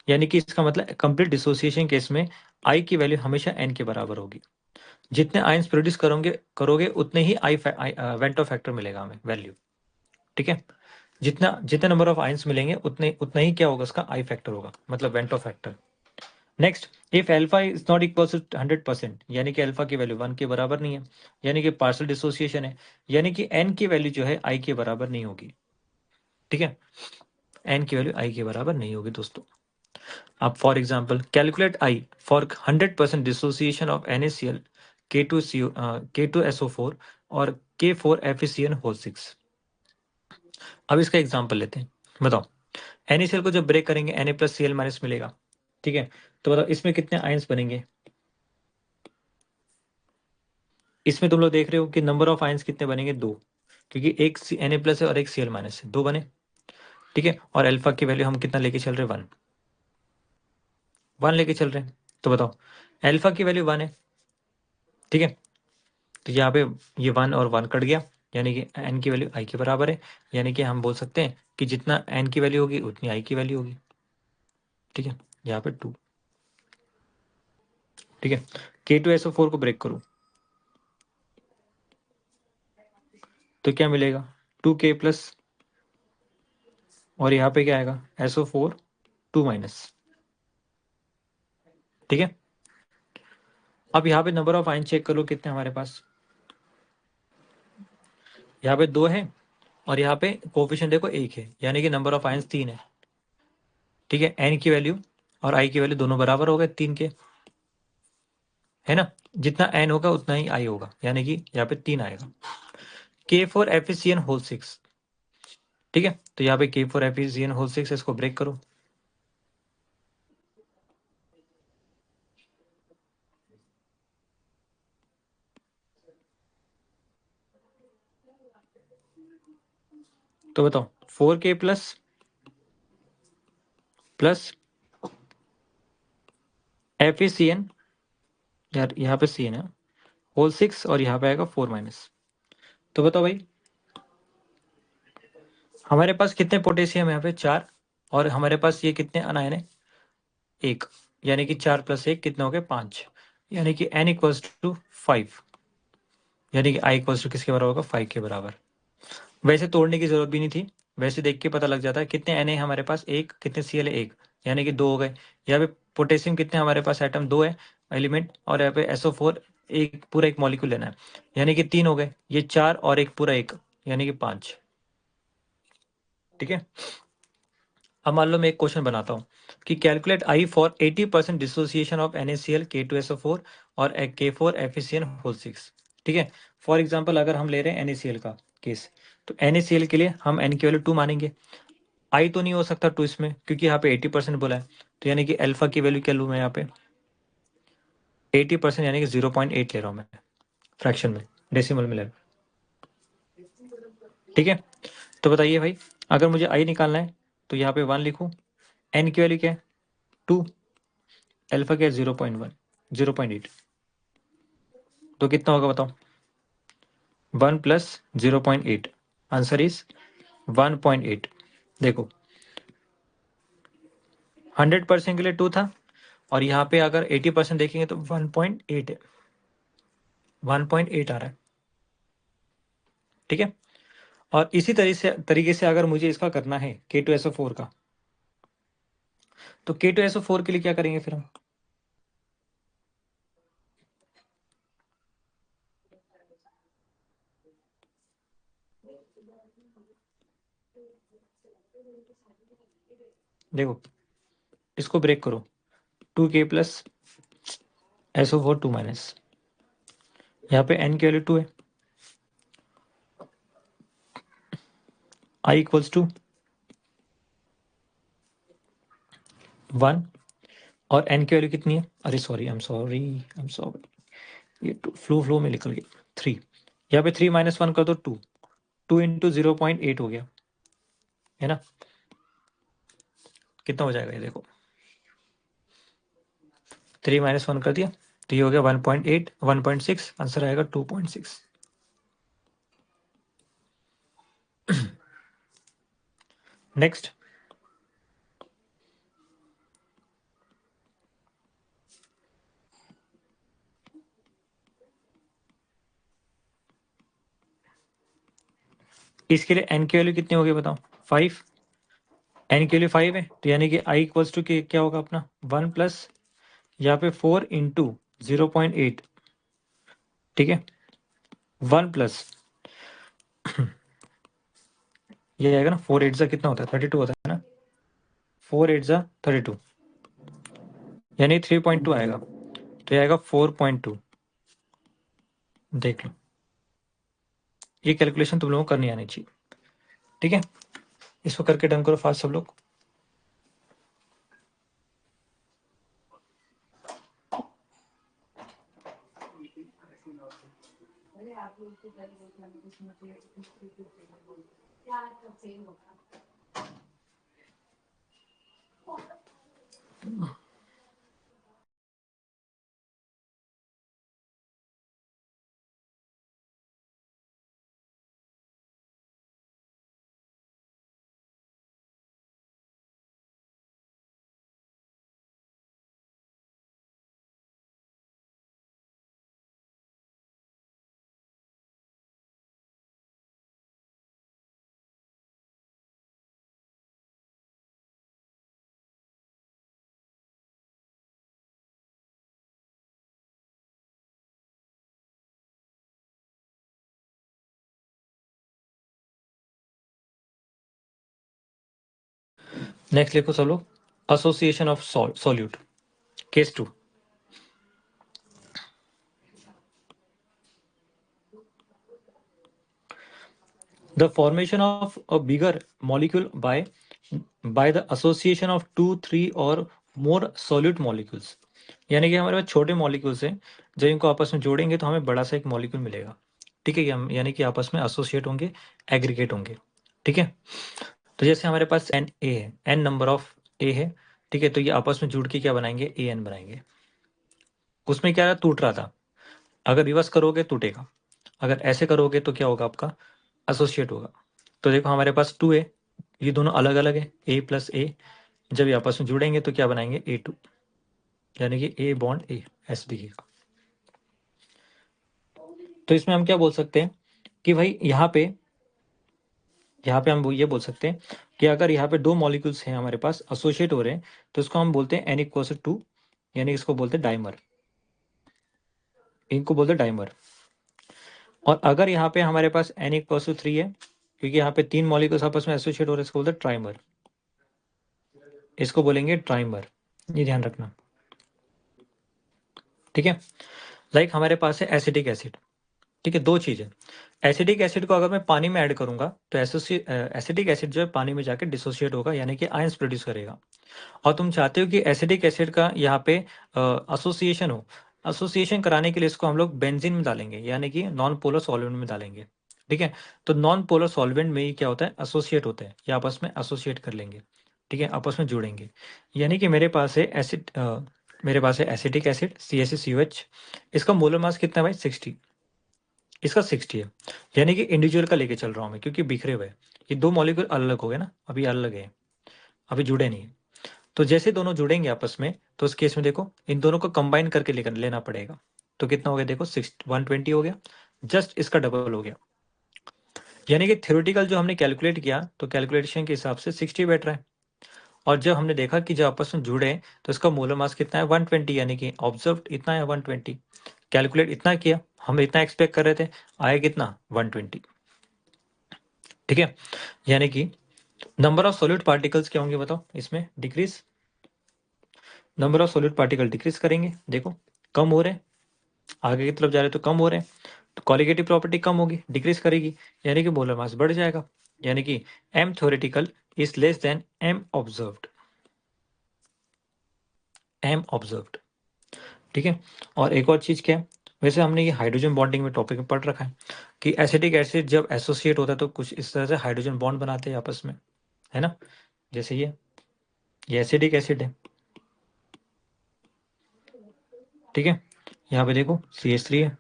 यानी कि इसका मतलब कंप्लीट डिसोसिएशन केस में आई की वैल्यू हमेशा n के बराबर होगी। जितने आयंस प्रोड्यूस करोगे उतने ही आई वेंटो फैक्टर मिलेगा हमें वैल्यू। ठीक है, जितने नंबर ऑफ आयंस मिलेंगे उतना ही क्या होगा? उसका आई फैक्टर होगा, मतलब van't Hoff factor. Next, if alpha is not equal to 100%, यानी कि अल्फा की वैल्यू 1 के बराबर नहीं है, यानी कि पार्शियल डिसोसिएशन है, यानी कि n की वैल्यू जो है आई के बराबर नहीं होगी। ठीक है, n की वैल्यू आई के बराबर नहीं होगी दोस्तों। अब for example calculate I for 100% dissociation of NaCl, K2SO4 और K4FeCN6। अब इसका एग्जांपल लेते हैं। बताओ, NaCl को जब ब्रेक करेंगे Na+Cl- मिलेगा। ठीक है, तो बताओ इसमें कितने आयंस बनेंगे? इसमें तुम लोग देख रहे हो कि नंबर ऑफ आयंस कितने बनेंगे? 2, क्योंकि एक Na+ है और एक Cl- है, 2 बने। ठीक है, और अल्फा की वैल्यू हम कितना लेके चल रहे हैं? 1 लेके चल रहे हैं। तो बताओ, अल्फा की वैल्यू 1 है। ठीक है, तो यहाँ पे ये 1 और 1 कट गया, यानी कि n की वैल्यू i के बराबर है, यानी कि हम बोल सकते हैं कि जितना n की वैल्यू होगी उतनी i की वैल्यू होगी। ठीक है, यहाँ पे 2। ठीक है, K2SO4 को ब्रेक करूं तो क्या मिलेगा? 2K+, और यहाँ पे क्या आएगा? SO4 2-। ठीक है, अब यहाँ पे नंबर ऑफ आयन चेक कर लो कितने हमारे पास। यहाँ पे 2 है और यहाँ पे कोफिशिएंट देखो 1 है, यानी कि नंबर ऑफ आयंस 3 है। ठीक है, n की वैल्यू और i की वैल्यू दोनों बराबर हो गए 3 के, है ना? जितना n होगा उतना ही i होगा, यानी कि यहाँ पे 3 आएगा। K4FeCN6। ठीक है, तो यहाँ पे K4FeCN6 इसको ब्रेक करो तो बताओ 4K प्लस FeCN, यार यहाँ पे CN है, होल 6 और यहाँ पे आएगा 4-। तो बताओ भाई, हमारे पास कितने पोटेशियम यहाँ पे? 4, और हमारे पास ये कितने अनायन है? 1, यानी कि 4 + 1 कितने हो गए? 5, यानी कि n इक्वल्स टू 5, यानी कि i इक्वल्स टू किसके बराबर होगा? 5 के बराबर। वैसे तोड़ने की जरूरत भी नहीं थी, वैसे देख के पता लग जाता है कितने Na है हमारे पास? 1, कितने Cl है? 1, यानी कि 2 हो गए। यहाँ पे पोटेशियम कितने हमारे पास एटम? 2 है एलिमेंट, और यहाँ पे SO4 एक पूरा एक मॉलिक्यूल लेना है, यानी कि 3 हो गए। ये 4 और एक पूरा 1, यानी कि 5। ठीक है, अब मान लो मैं एक क्वेश्चन बनाता हूँ कि calculate I for 80% dissociation of NaCl K2SO4 और K4FeCN6। ठीक है, फॉर एग्जाम्पल अगर हम ले रहे हैं NaCl का केस, तो NaCl के लिए हम N की वैल्यू 2 मानेंगे। आई तो नहीं हो सकता 2 इसमें, क्योंकि यहाँ पे 80% बोला है, तो यानी कि अल्फा की वैल्यू क्या लूँ मैं यहाँ पे 80%, यानी कि 0.8 ले रहा हूँ मैं फ्रैक्शन में, डेसिमल में ले रहा हूँ। ठीक है, तो बताइए भाई, अगर मुझे आई निकालना है तो यहाँ पे 1 लिखूँ, एन की वैल्यू क्या है 2, अल्फा क्या है 0.1, 0.8, तो कितना होगा बताओ 1 प्लस 0.8, आंसर इज 1.8। देखो 100% के लिए 2 था, और यहाँ पे अगर 80% देखेंगे तो 1.8 है, 1.8 आ रहा है। ठीक है, और इसी तरीके से अगर मुझे इसका करना है K2SO4 का, तो K2SO4 के लिए क्या करेंगे फिर हम, देखो इसको ब्रेक करो, 2K प्लस SO4 2 माइनस, यहाँ पे N की वैल्यू 2 है, I इक्वल्स टू 1, और N की वैल्यू कितनी है, अरे सॉरी, आई एम सॉरी, ये फ्लो में निकल गया 3, यहाँ पे 3 माइनस 1 कर दो 2, 2 इंटू 0.8 हो गया, है ना, कितना हो जाएगा ये देखो, 3 माइनस 1 कर दिया तो ये हो गया 1.8, 1.6, आंसर आएगा 2.6। नेक्स्ट, इसके लिए N की वैल्यू कितनी होगी बताओ 5, N की वैल्यू 5 है, तो यानी कि I इक्वल्स टू क्या होगा अपना 1 प्लस यहाँ पे 4 इंटू 0.8, ठीक है, 1 प्लस ये आएगा ना 4 8 कितना होता है 32 होता है ना, 4 8 32, यानी 3.2 आएगा, तो ये आएगा 4.2। देख लो, ये कैलकुलेशन तुम लोगों को करनी आनी चाहिए। ठीक है, इसको करके डन करो फास्ट सब लोग। नेक्स्ट लिखो सब लोग, association of solute, case 2। The formation of a bigger molecule by the association of 2, 3 और more solute molecules, यानी कि हमारे पास छोटे मॉलिक्यूल्स हैं, जब इनको आपस में जोड़ेंगे तो हमें बड़ा सा एक मॉलिक्यूल मिलेगा। ठीक है, यानी कि आपस में एसोसिएट होंगे, एग्रीगेट होंगे। ठीक है, तो जैसे हमारे पास एन ए है, एन नंबर ऑफ ए है, ठीक है, तो ये आपस में जुड़ के क्या बनाएंगे, ए एन बनाएंगे। उसमें क्या टूट रहा था, अगर रिवर्स करोगे टूटेगा, अगर ऐसे करोगे तो क्या होगा आपका एसोसिएट होगा। तो देखो हमारे पास 2 है, ये दोनों अलग अलग है, ए प्लस ए, जब ये आपस में जुड़ेंगे तो क्या बनाएंगे A2, यानी कि ए बॉन्ड ए, ऐसे दिखेगा। तो इसमें हम क्या बोल सकते हैं कि भाई यहाँ पे हम वो ये बोल सकते हैं कि अगर यहाँ पे 2 मॉलिक्यूल्स हैं हमारे पास एसोसिएट हो रहे हैं, तो इसको हम बोलते हैं N=2, यानी इसको बोलते हैं डाइमर, इनको बोलते हैं डाइमर। और अगर यहाँ पे हमारे पास N=3 है, क्योंकि यहाँ पे 3 मॉलिक्यूल्स आपस में एसोसिएट हो रहे हैं, इसको बोलते हैं ट्राइमर। इसको बोलेंगे ट्राइमर, ये ध्यान रखना, ठीक है। लाइक हमारे पास है एसिटिक एसिड, ठीक है, दो चीज़ें। एसिडिक एसिड को अगर मैं पानी में ऐड करूंगा तो एसिडिक एसिड जो है पानी में जाके डिसोसिएट होगा, यानी कि आयंस प्रोड्यूस करेगा। और तुम चाहते हो कि एसिडिक एसिड का यहाँ पे एसोसिएशन हो। एसोसिएशन कराने के लिए इसको हम लोग बेंजीन में डालेंगे, यानी कि नॉन पोलर सॉल्वेंट में डालेंगे, ठीक है। तो नॉन पोलर सॉल्वेंट में ही क्या होता है, एसोसिएट होते हैं, ये आपस में एसोसिएट कर लेंगे, ठीक है, आपस में जुड़ेंगे। यानी कि मेरे पास है मेरे पास है एसिटिक एसिड CaCO, इसका मोलर मास कितना है भाई, 60, इसका 60 है। यानी कि इंडिविजुअल का लेके चल रहा हूँ मैं, क्योंकि बिखरे हुए हैं। ये दो मॉलिक्यूल अलग हो गए ना, अभी अलग है, अभी जुड़े नहीं है। तो जैसे दोनों जुड़ेंगे आपस में, तो उस केस में देखो इन दोनों को कंबाइन करके लेकर लेना पड़ेगा। तो कितना हो गया देखो, 120 हो गया, जस्ट इसका डबल हो गया। यानी कि थ्योरेटिकल जो हमने कैलकुलेट किया, तो कैलकुलेशन के हिसाब से 60 बैठ रहा है। और जब हमने देखा कि जब आपस में जुड़े तो इसका मोलर मास कितना है, 120, यानी कि ऑब्जर्व इतना है 120। कैलकुलेट इतना किया, हम इतना एक्सपेक्ट कर रहे थे, आया कितना, 120, ठीक है। यानी कि नंबर ऑफ सॉलिड पार्टिकल्स क्या होंगे बताओ इसमें, decrease, number of solid particle decrease करेंगे, देखो कम हो रहे हैं, आगे की तरफ जा रहे हैं तो कम हो रहे हैं, तो कॉलिगेटिव प्रॉपर्टी कम होगी, डिक्रीज करेगी, यानी कि मोलर मास बढ़ जाएगा। यानी कि m theoretical is less than m observed, ठीक है। और एक और चीज क्या है, वैसे हमने ये हाइड्रोजन बॉन्डिंग में टॉपिक में पढ़ रखा है कि एसिटिक एसिड जब एसोसिएट होता है तो कुछ इस तरह से हाइड्रोजन बॉन्ड बनाते हैं आपस में, है ना। जैसे ये एसिडिक एसिड है, ठीक है। यहाँ पे देखो CH3 है,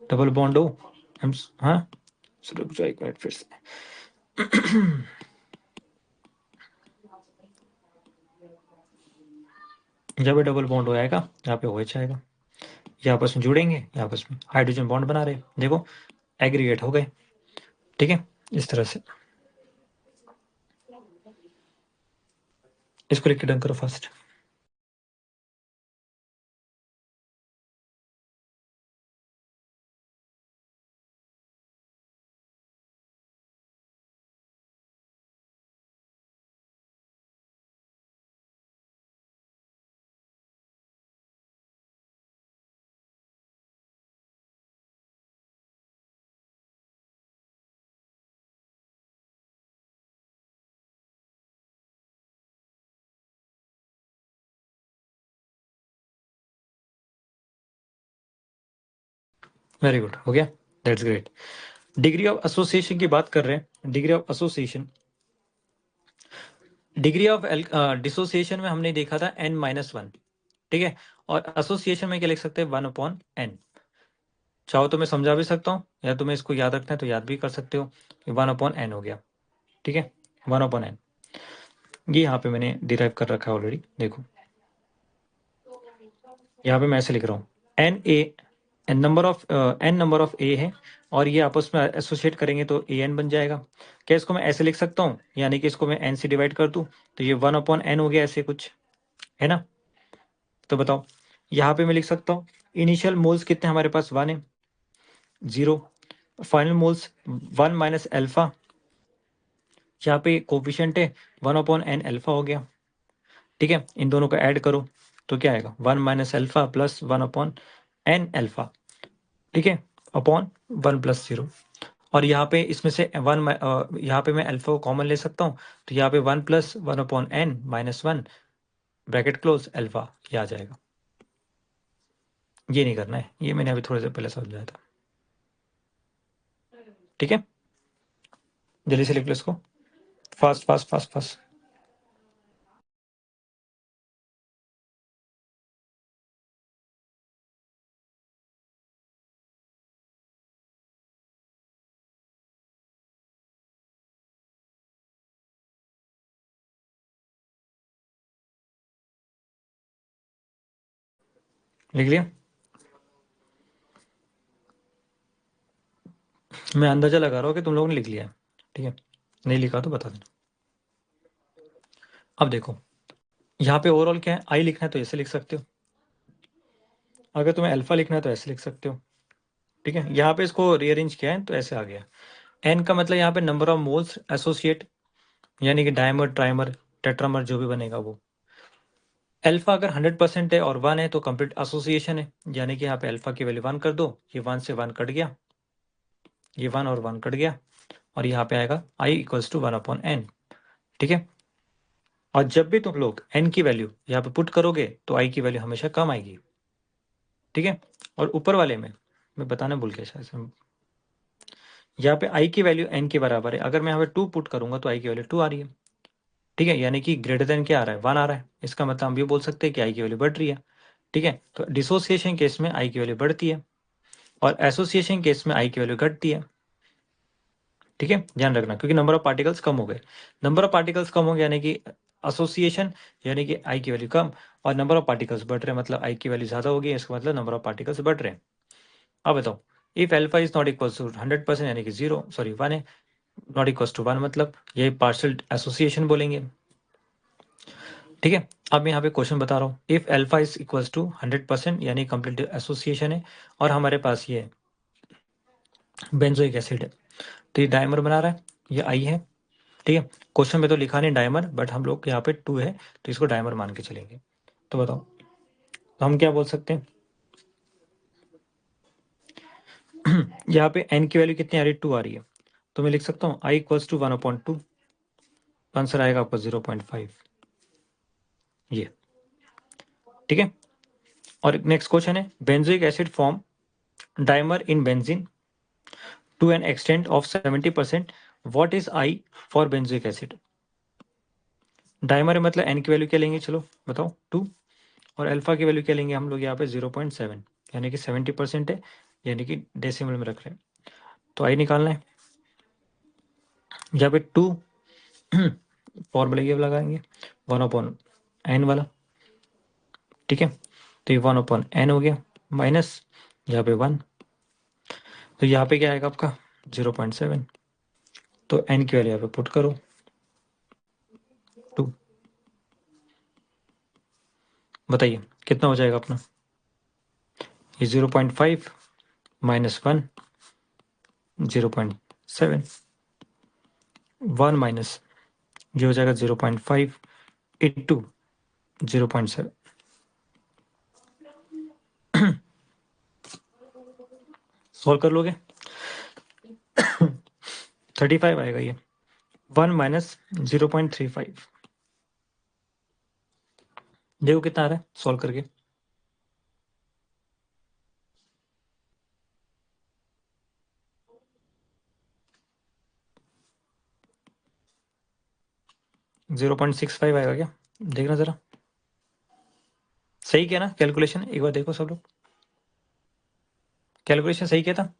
डबल बॉन्ड हो, हम, हाँ, रुक जाओ एक मिनट फिर से। जब ये डबल बॉन्ड हो जाएगा, यहाँ पे OH आएगा, ये आपस में जुड़ेंगे, ये आपस में हाइड्रोजन बॉन्ड बना रहे, देखो एग्रीगेट हो गए, ठीक है, इस तरह से। इसको लिख के डन करो फर्स्ट। वेरी गुड, हो गया, that's great. Degree of association की बात कर रहे हैं, degree of association, degree of dissociation में हमने देखा था n-1, ठीक है। और एसोसिएशन में क्या लिख सकते हैं, 1/n। चाहो तो मैं समझा भी सकता हूँ, या तुम्हें इसको याद रखना है तो याद भी कर सकते हो, 1/n हो गया, ठीक है, 1/n। ये यहाँ पे मैंने डिराइव कर रखा है ऑलरेडी, देखो यहाँ पे मैं ऐसे लिख रहा हूँ, एन नंबर ऑफ ए है, और ये आपस में एसोसिएट करेंगे तो an बन जाएगा। क्या इसको मैं ऐसे लिख सकता हूँ, यानी कि इसको मैं n से डिवाइड कर दूँ तो ये 1/n हो गया, ऐसे कुछ है ना। तो बताओ, यहाँ पे मैं लिख सकता हूँ इनिशियल मोल्स कितने हमारे पास, 1 है, 0, फाइनल मोल्स 1 माइनस एल्फा, यहाँ पे कोफिशिएंट है 1/n अल्फा हो गया, ठीक है। इन दोनों को ऐड करो तो क्या आएगा, 1 minus alpha plus 1/n alpha, ठीक है, अपॉन 1 प्लस 0। और यहाँ पे इसमें से यहाँ पे मैं अल्फा को कॉमन ले सकता हूँ, तो यहाँ पे 1 plus 1/n minus 1 bracket close alpha, ये आ जाएगा। ये नहीं करना है, ये मैंने अभी थोड़ी देर पहले समझाया था, ठीक है। जल्दी से लिख लो इसको, फास्ट फास्ट फास्ट फास्ट। लिख लिया, मैं अंदाजा लगा रहा हूँ कि तुम लोगों ने लिख लिया है, ठीक है, नहीं लिखा तो बता देना। अब देखो यहाँ पे ओवरऑल क्या है, आई लिखना है तो ऐसे लिख सकते हो, अगर तुम्हें अल्फा लिखना है तो ऐसे लिख सकते हो, ठीक है। यहाँ पे इसको रीअरेंज किया है तो ऐसे आ गया। एन का मतलब यहाँ पे नंबर ऑफ मोल्स एसोसिएट, यानी कि डायमर ट्राइमर टेट्रामर जो भी बनेगा वो। अल्फा अगर 100% है और 1 है तो कंप्लीट एसोसिएशन है, यानी कि यहाँ पे अल्फा की वैल्यू 1 कर दो, ये 1 से 1 कट गया, ये 1 और 1 कट गया, और यहाँ पे आएगा i इक्वल्स टू 1/n। ठीक है, और जब भी तुम लोग n की वैल्यू यहाँ पे पुट करोगे तो i की वैल्यू हमेशा कम आएगी। ठीक है, और ऊपर वाले में मैं बताना भूल गया शायद से, यहाँ पे i की वैल्यू n के बराबर है, अगर मैं यहाँ पे 2 पुट करूंगा तो i की वैल्यू 2 आ रही है। ठीक है, यानी कि ग्रेटर देन क्या आ रहा है, 1 आ रहा है, इसका मतलब हम ये बोल सकते हैं कि i की वैल्यू बढ़ रही है। ठीक है, तो डिसोसिएशन केस में i की वैल्यू बढ़ती है और एसोसिएशन केस में i की वैल्यू घटती है। ठीक है, ध्यान रखना, क्योंकि नंबर ऑफ पार्टिकल्स कम हो गए, नंबर ऑफ पार्टिकल्स कम हो गए यानी कि एसोसिएशन, यानी कि i की वैल्यू कम, और नंबर ऑफ पार्टिकल्स बढ़ रहे हैं मतलब i की वैल्यू ज्यादा होगी, इसका मतलब नंबर ऑफ पार्टिकल्स बढ़ रहे हैं। अब बताओ, if alpha is not equal to 100% यानी कि 0 सॉरी 1 है, नॉट इक्वल टू 1 मतलब ये पार्शियल एसोसिएशन बोलेंगे। ठीक है, अब मैं यहाँ पे क्वेश्चन बता रहा हूँ, if alpha is equal to 100% यानी कंप्लीट एसोसिएशन है, और हमारे पास ये बेंजोइक एसिड है, तो ये डायमर बना रहा है, ये आई है। ठीक है, क्वेश्चन में तो लिखा नहीं डायमर, बट हम लोग यहाँ पे 2 है तो इसको डायमर मान के चलेंगे। तो बताओ, तो हम क्या बोल सकते हैं यहाँ पे n की वैल्यू कितनी आ रही है, 2 आ रही है, तो मैं लिख सकता हूँ i इक्वल्स टू 1/2, आंसर आएगा आपका 0.5 ये। ठीक है, और नेक्स्ट क्वेश्चन है, benzoic acid form dimer in benzene to an extent of 70%, what is i for benzoic acid. Dimer मतलब n की वैल्यू क्या लेंगे, चलो बताओ 2, और अल्फा की वैल्यू क्या लेंगे हम लोग यहाँ पे 0.7, यानी कि 70% है, यानी कि डेसिमल में रख रहे हैं, तो आई निकालना है, यहाँ पे 2 फॉर्मूला ये लगाएंगे 1/n वाला। ठीक है, तो ये 1/n हो गया, माइनस यहाँ पे 1, तो यहाँ पे क्या आएगा आपका 0.7, तो n की वैल्यू यहाँ पे पुट करो 2, बताइए कितना हो जाएगा अपना, ये 0.5 माइनस 1 0.7, 1 माइनस ये हो जाएगा 0.5 इंटू 0.7, सॉल्व कर लोगे 35 आएगा ये, 1 माइनस 0.35, देखो कितना आ रहा है सॉल्व करके, जीरो 0.65 आएगा क्या, देखना जरा, सही किया ना कैलकुलेशन, एक बार देखो सब लोग, कैलकुलेशन सही किया था।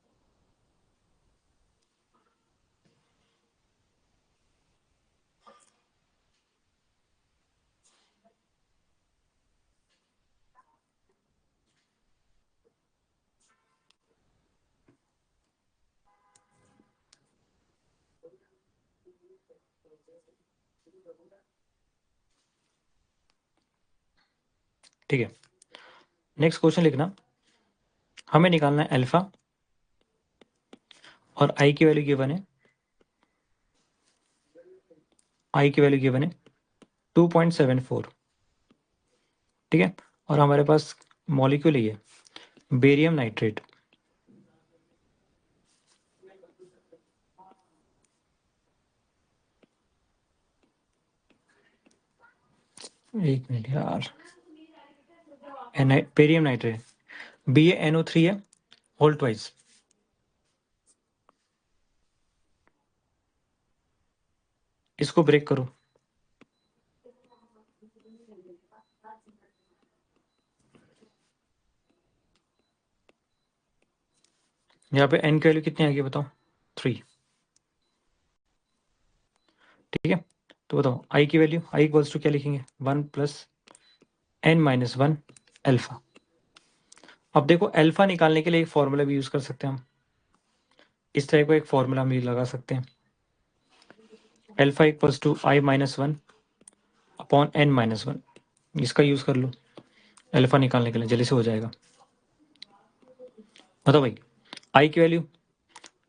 ठीक है, नेक्स्ट क्वेश्चन लिखना, हमें निकालना है अल्फा और आई की वैल्यू गिवन है, आई की वैल्यू गिवन है 2.74। ठीक है, और हमारे पास मॉलिक्यूल ही है बेरियम नाइट्रेट, एक मिनट यार, बेरियम नाइट्रेट BaNO3 है होल ट्वाइस, इसको ब्रेक करो, यहाँ पे n की वैल्यू कितनी आएगी बताओ, 3। ठीक है, तो बताओ आई की वैल्यू, आई इक्वल्स टू क्या लिखेंगे, 1 प्लस n माइनस 1 अल्फा। अब देखो अल्फा निकालने के लिए एक फॉर्मूला भी यूज कर सकते हैं हम, इस तरह को एक फॉर्मूला हम लगा सकते हैं, alpha equals to i minus 1 upon n minus 1, इसका यूज कर लो अल्फा निकालने के लिए, जल्दी से हो जाएगा। बताओ भाई, आई की वैल्यू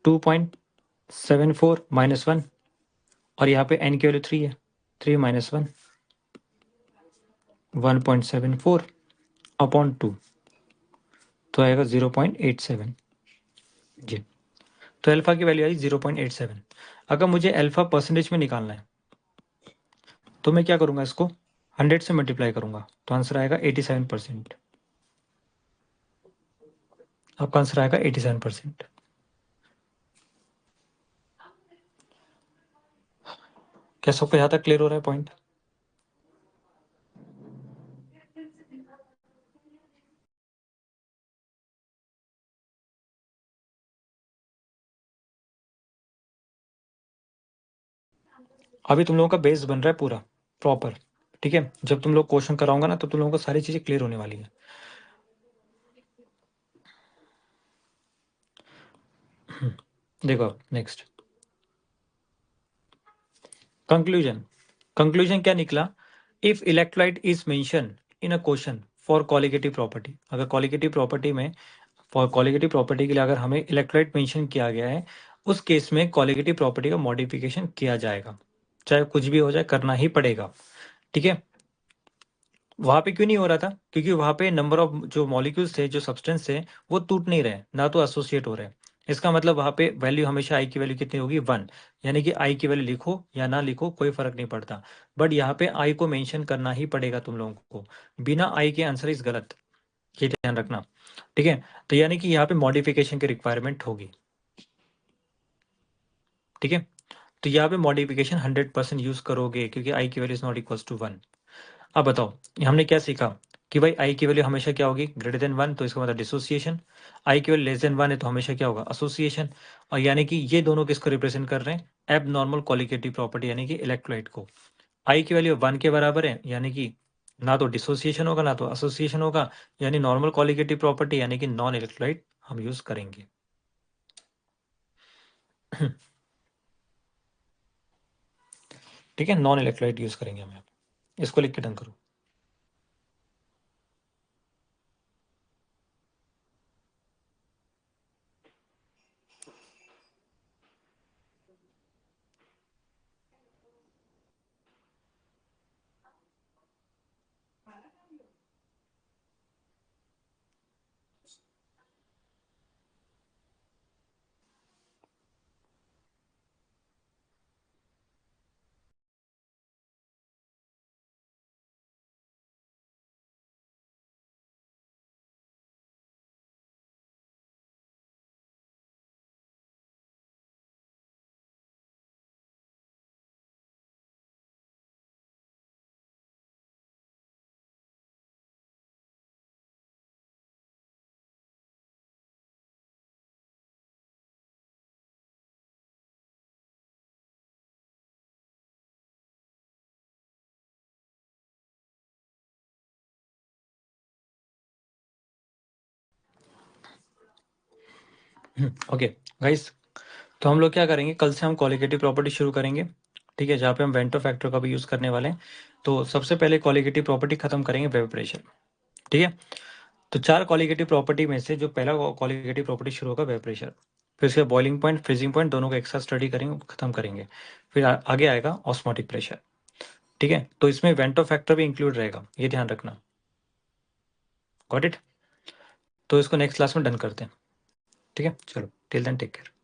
2.74 माइनस 1, और यहाँ पे n की वैल्यू 3 है, 3 माइनस 1, 1.74 अपॉन 2 तो आएगा 0.87 जी। तो अल्फा की वैल्यू आई 0.87। अगर मुझे अल्फा परसेंटेज में निकालना है तो मैं क्या करूंगा, इसको 100 से मल्टीप्लाई करूंगा तो आंसर आएगा 87%। आपका आंसर आएगा 87%। क्या सबको यहाँ तक क्लियर हो रहा है पॉइंट? अभी तुम लोगों का बेस बन रहा है पूरा प्रॉपर, ठीक है। जब तुम लोग क्वेश्चन कराऊंगा ना तो तुम लोगों को सारी चीजें क्लियर होने वाली है। देखो नेक्स्ट कंक्लूजन। कंक्लूजन क्या निकला? If electrolyte is mention in a question for colligative property, अगर कॉलिगेटिव प्रॉपर्टी में, फॉर कॉलिगेटिव प्रॉपर्टी के लिए अगर हमें इलेक्ट्रोलाइट मेंशन किया गया है, उस केस में कॉलिगेटिव प्रॉपर्टी का मॉडिफिकेशन किया जाएगा, चाहे कुछ भी हो जाए, करना ही पड़ेगा, ठीक है। वहां पे क्यों नहीं हो रहा था? क्योंकि वहां पे नंबर ऑफ जो मॉलिक्यूल्स थे, जो सब्सटेंस थे, वो टूट नहीं रहे, ना तो एसोसिएट हो रहे हैं। इसका मतलब वहां पे वैल्यू हमेशा आई की वैल्यू कितनी होगी? 1। यानी कि आई की वैल्यू लिखो या ना लिखो कोई फर्क नहीं पड़ता, बट यहाँ पे आई को मेंशन करना ही पड़ेगा तुम लोगों को। बिना आई के आंसर इज गलत, ये ध्यान रखना, ठीक है। तो यानी कि यहाँ पे मॉडिफिकेशन की रिक्वायरमेंट होगी, ठीक है। तो यहाँ पे मॉडिफिकेशन 100% यूज करोगे क्योंकि आई की value is not equal to 1। अब बताओ हमने क्या सीखा कि भाई आई की वैल्यू हमेशा क्या होगी? ग्रेटर देन 1, तो इसका मतलब डिसोसिएशन। आई की वैल्यू लेस देन 1 है तो हमेशा क्या होगा? एसोसिएशन। और यानी कि ये दोनों किसको रिप्रेजेंट कर रहे हैं? एब नॉर्मल कॉलिगेटिव प्रॉपर्टी यानी कि इलेक्ट्रोलाइट को। आई की वैल्यू 1 के बराबर है यानी कि ना तो डिसोसिएशन होगा ना तो एसोसिएशन होगा, यानी नॉर्मल कॉलिगेटिव प्रॉपर्टी यानी कि नॉन इलेक्ट्रोलाइट हम यूज करेंगे। ठीक है, नॉन इलेक्ट्रोलाइट यूज करेंगे हम यहाँ पे। इसको लिख के डन करो। ओके गाइस, तो हम लोग क्या करेंगे, कल से हम कॉलिगेटिव प्रॉपर्टी शुरू करेंगे, ठीक है, जहाँ पे हम वेंटो फैक्टर का भी यूज करने वाले हैं। तो सबसे पहले कॉलिगेटिव प्रॉपर्टी खत्म करेंगे, वेपर प्रेशर, ठीक है। तो 4 कॉलिगेटिव प्रॉपर्टी में से जो पहला कॉलिगेटिव प्रॉपर्टी शुरू होगा वेपर प्रेशर, फिर उसके बॉइलिंग पॉइंट, फ्रीजिंग पॉइंट, दोनों का एक साथ स्टडी करेंगे, खत्म करेंगे। फिर आगे आएगा ऑस्मोटिक प्रेशर, ठीक है। तो इसमें वेंटो फैक्टर भी इंक्लूड रहेगा, ये ध्यान रखना। Got it? तो इसको नेक्स्ट क्लास में डन करते हैं, ठीक है। चलो टिल देन टेक केयर।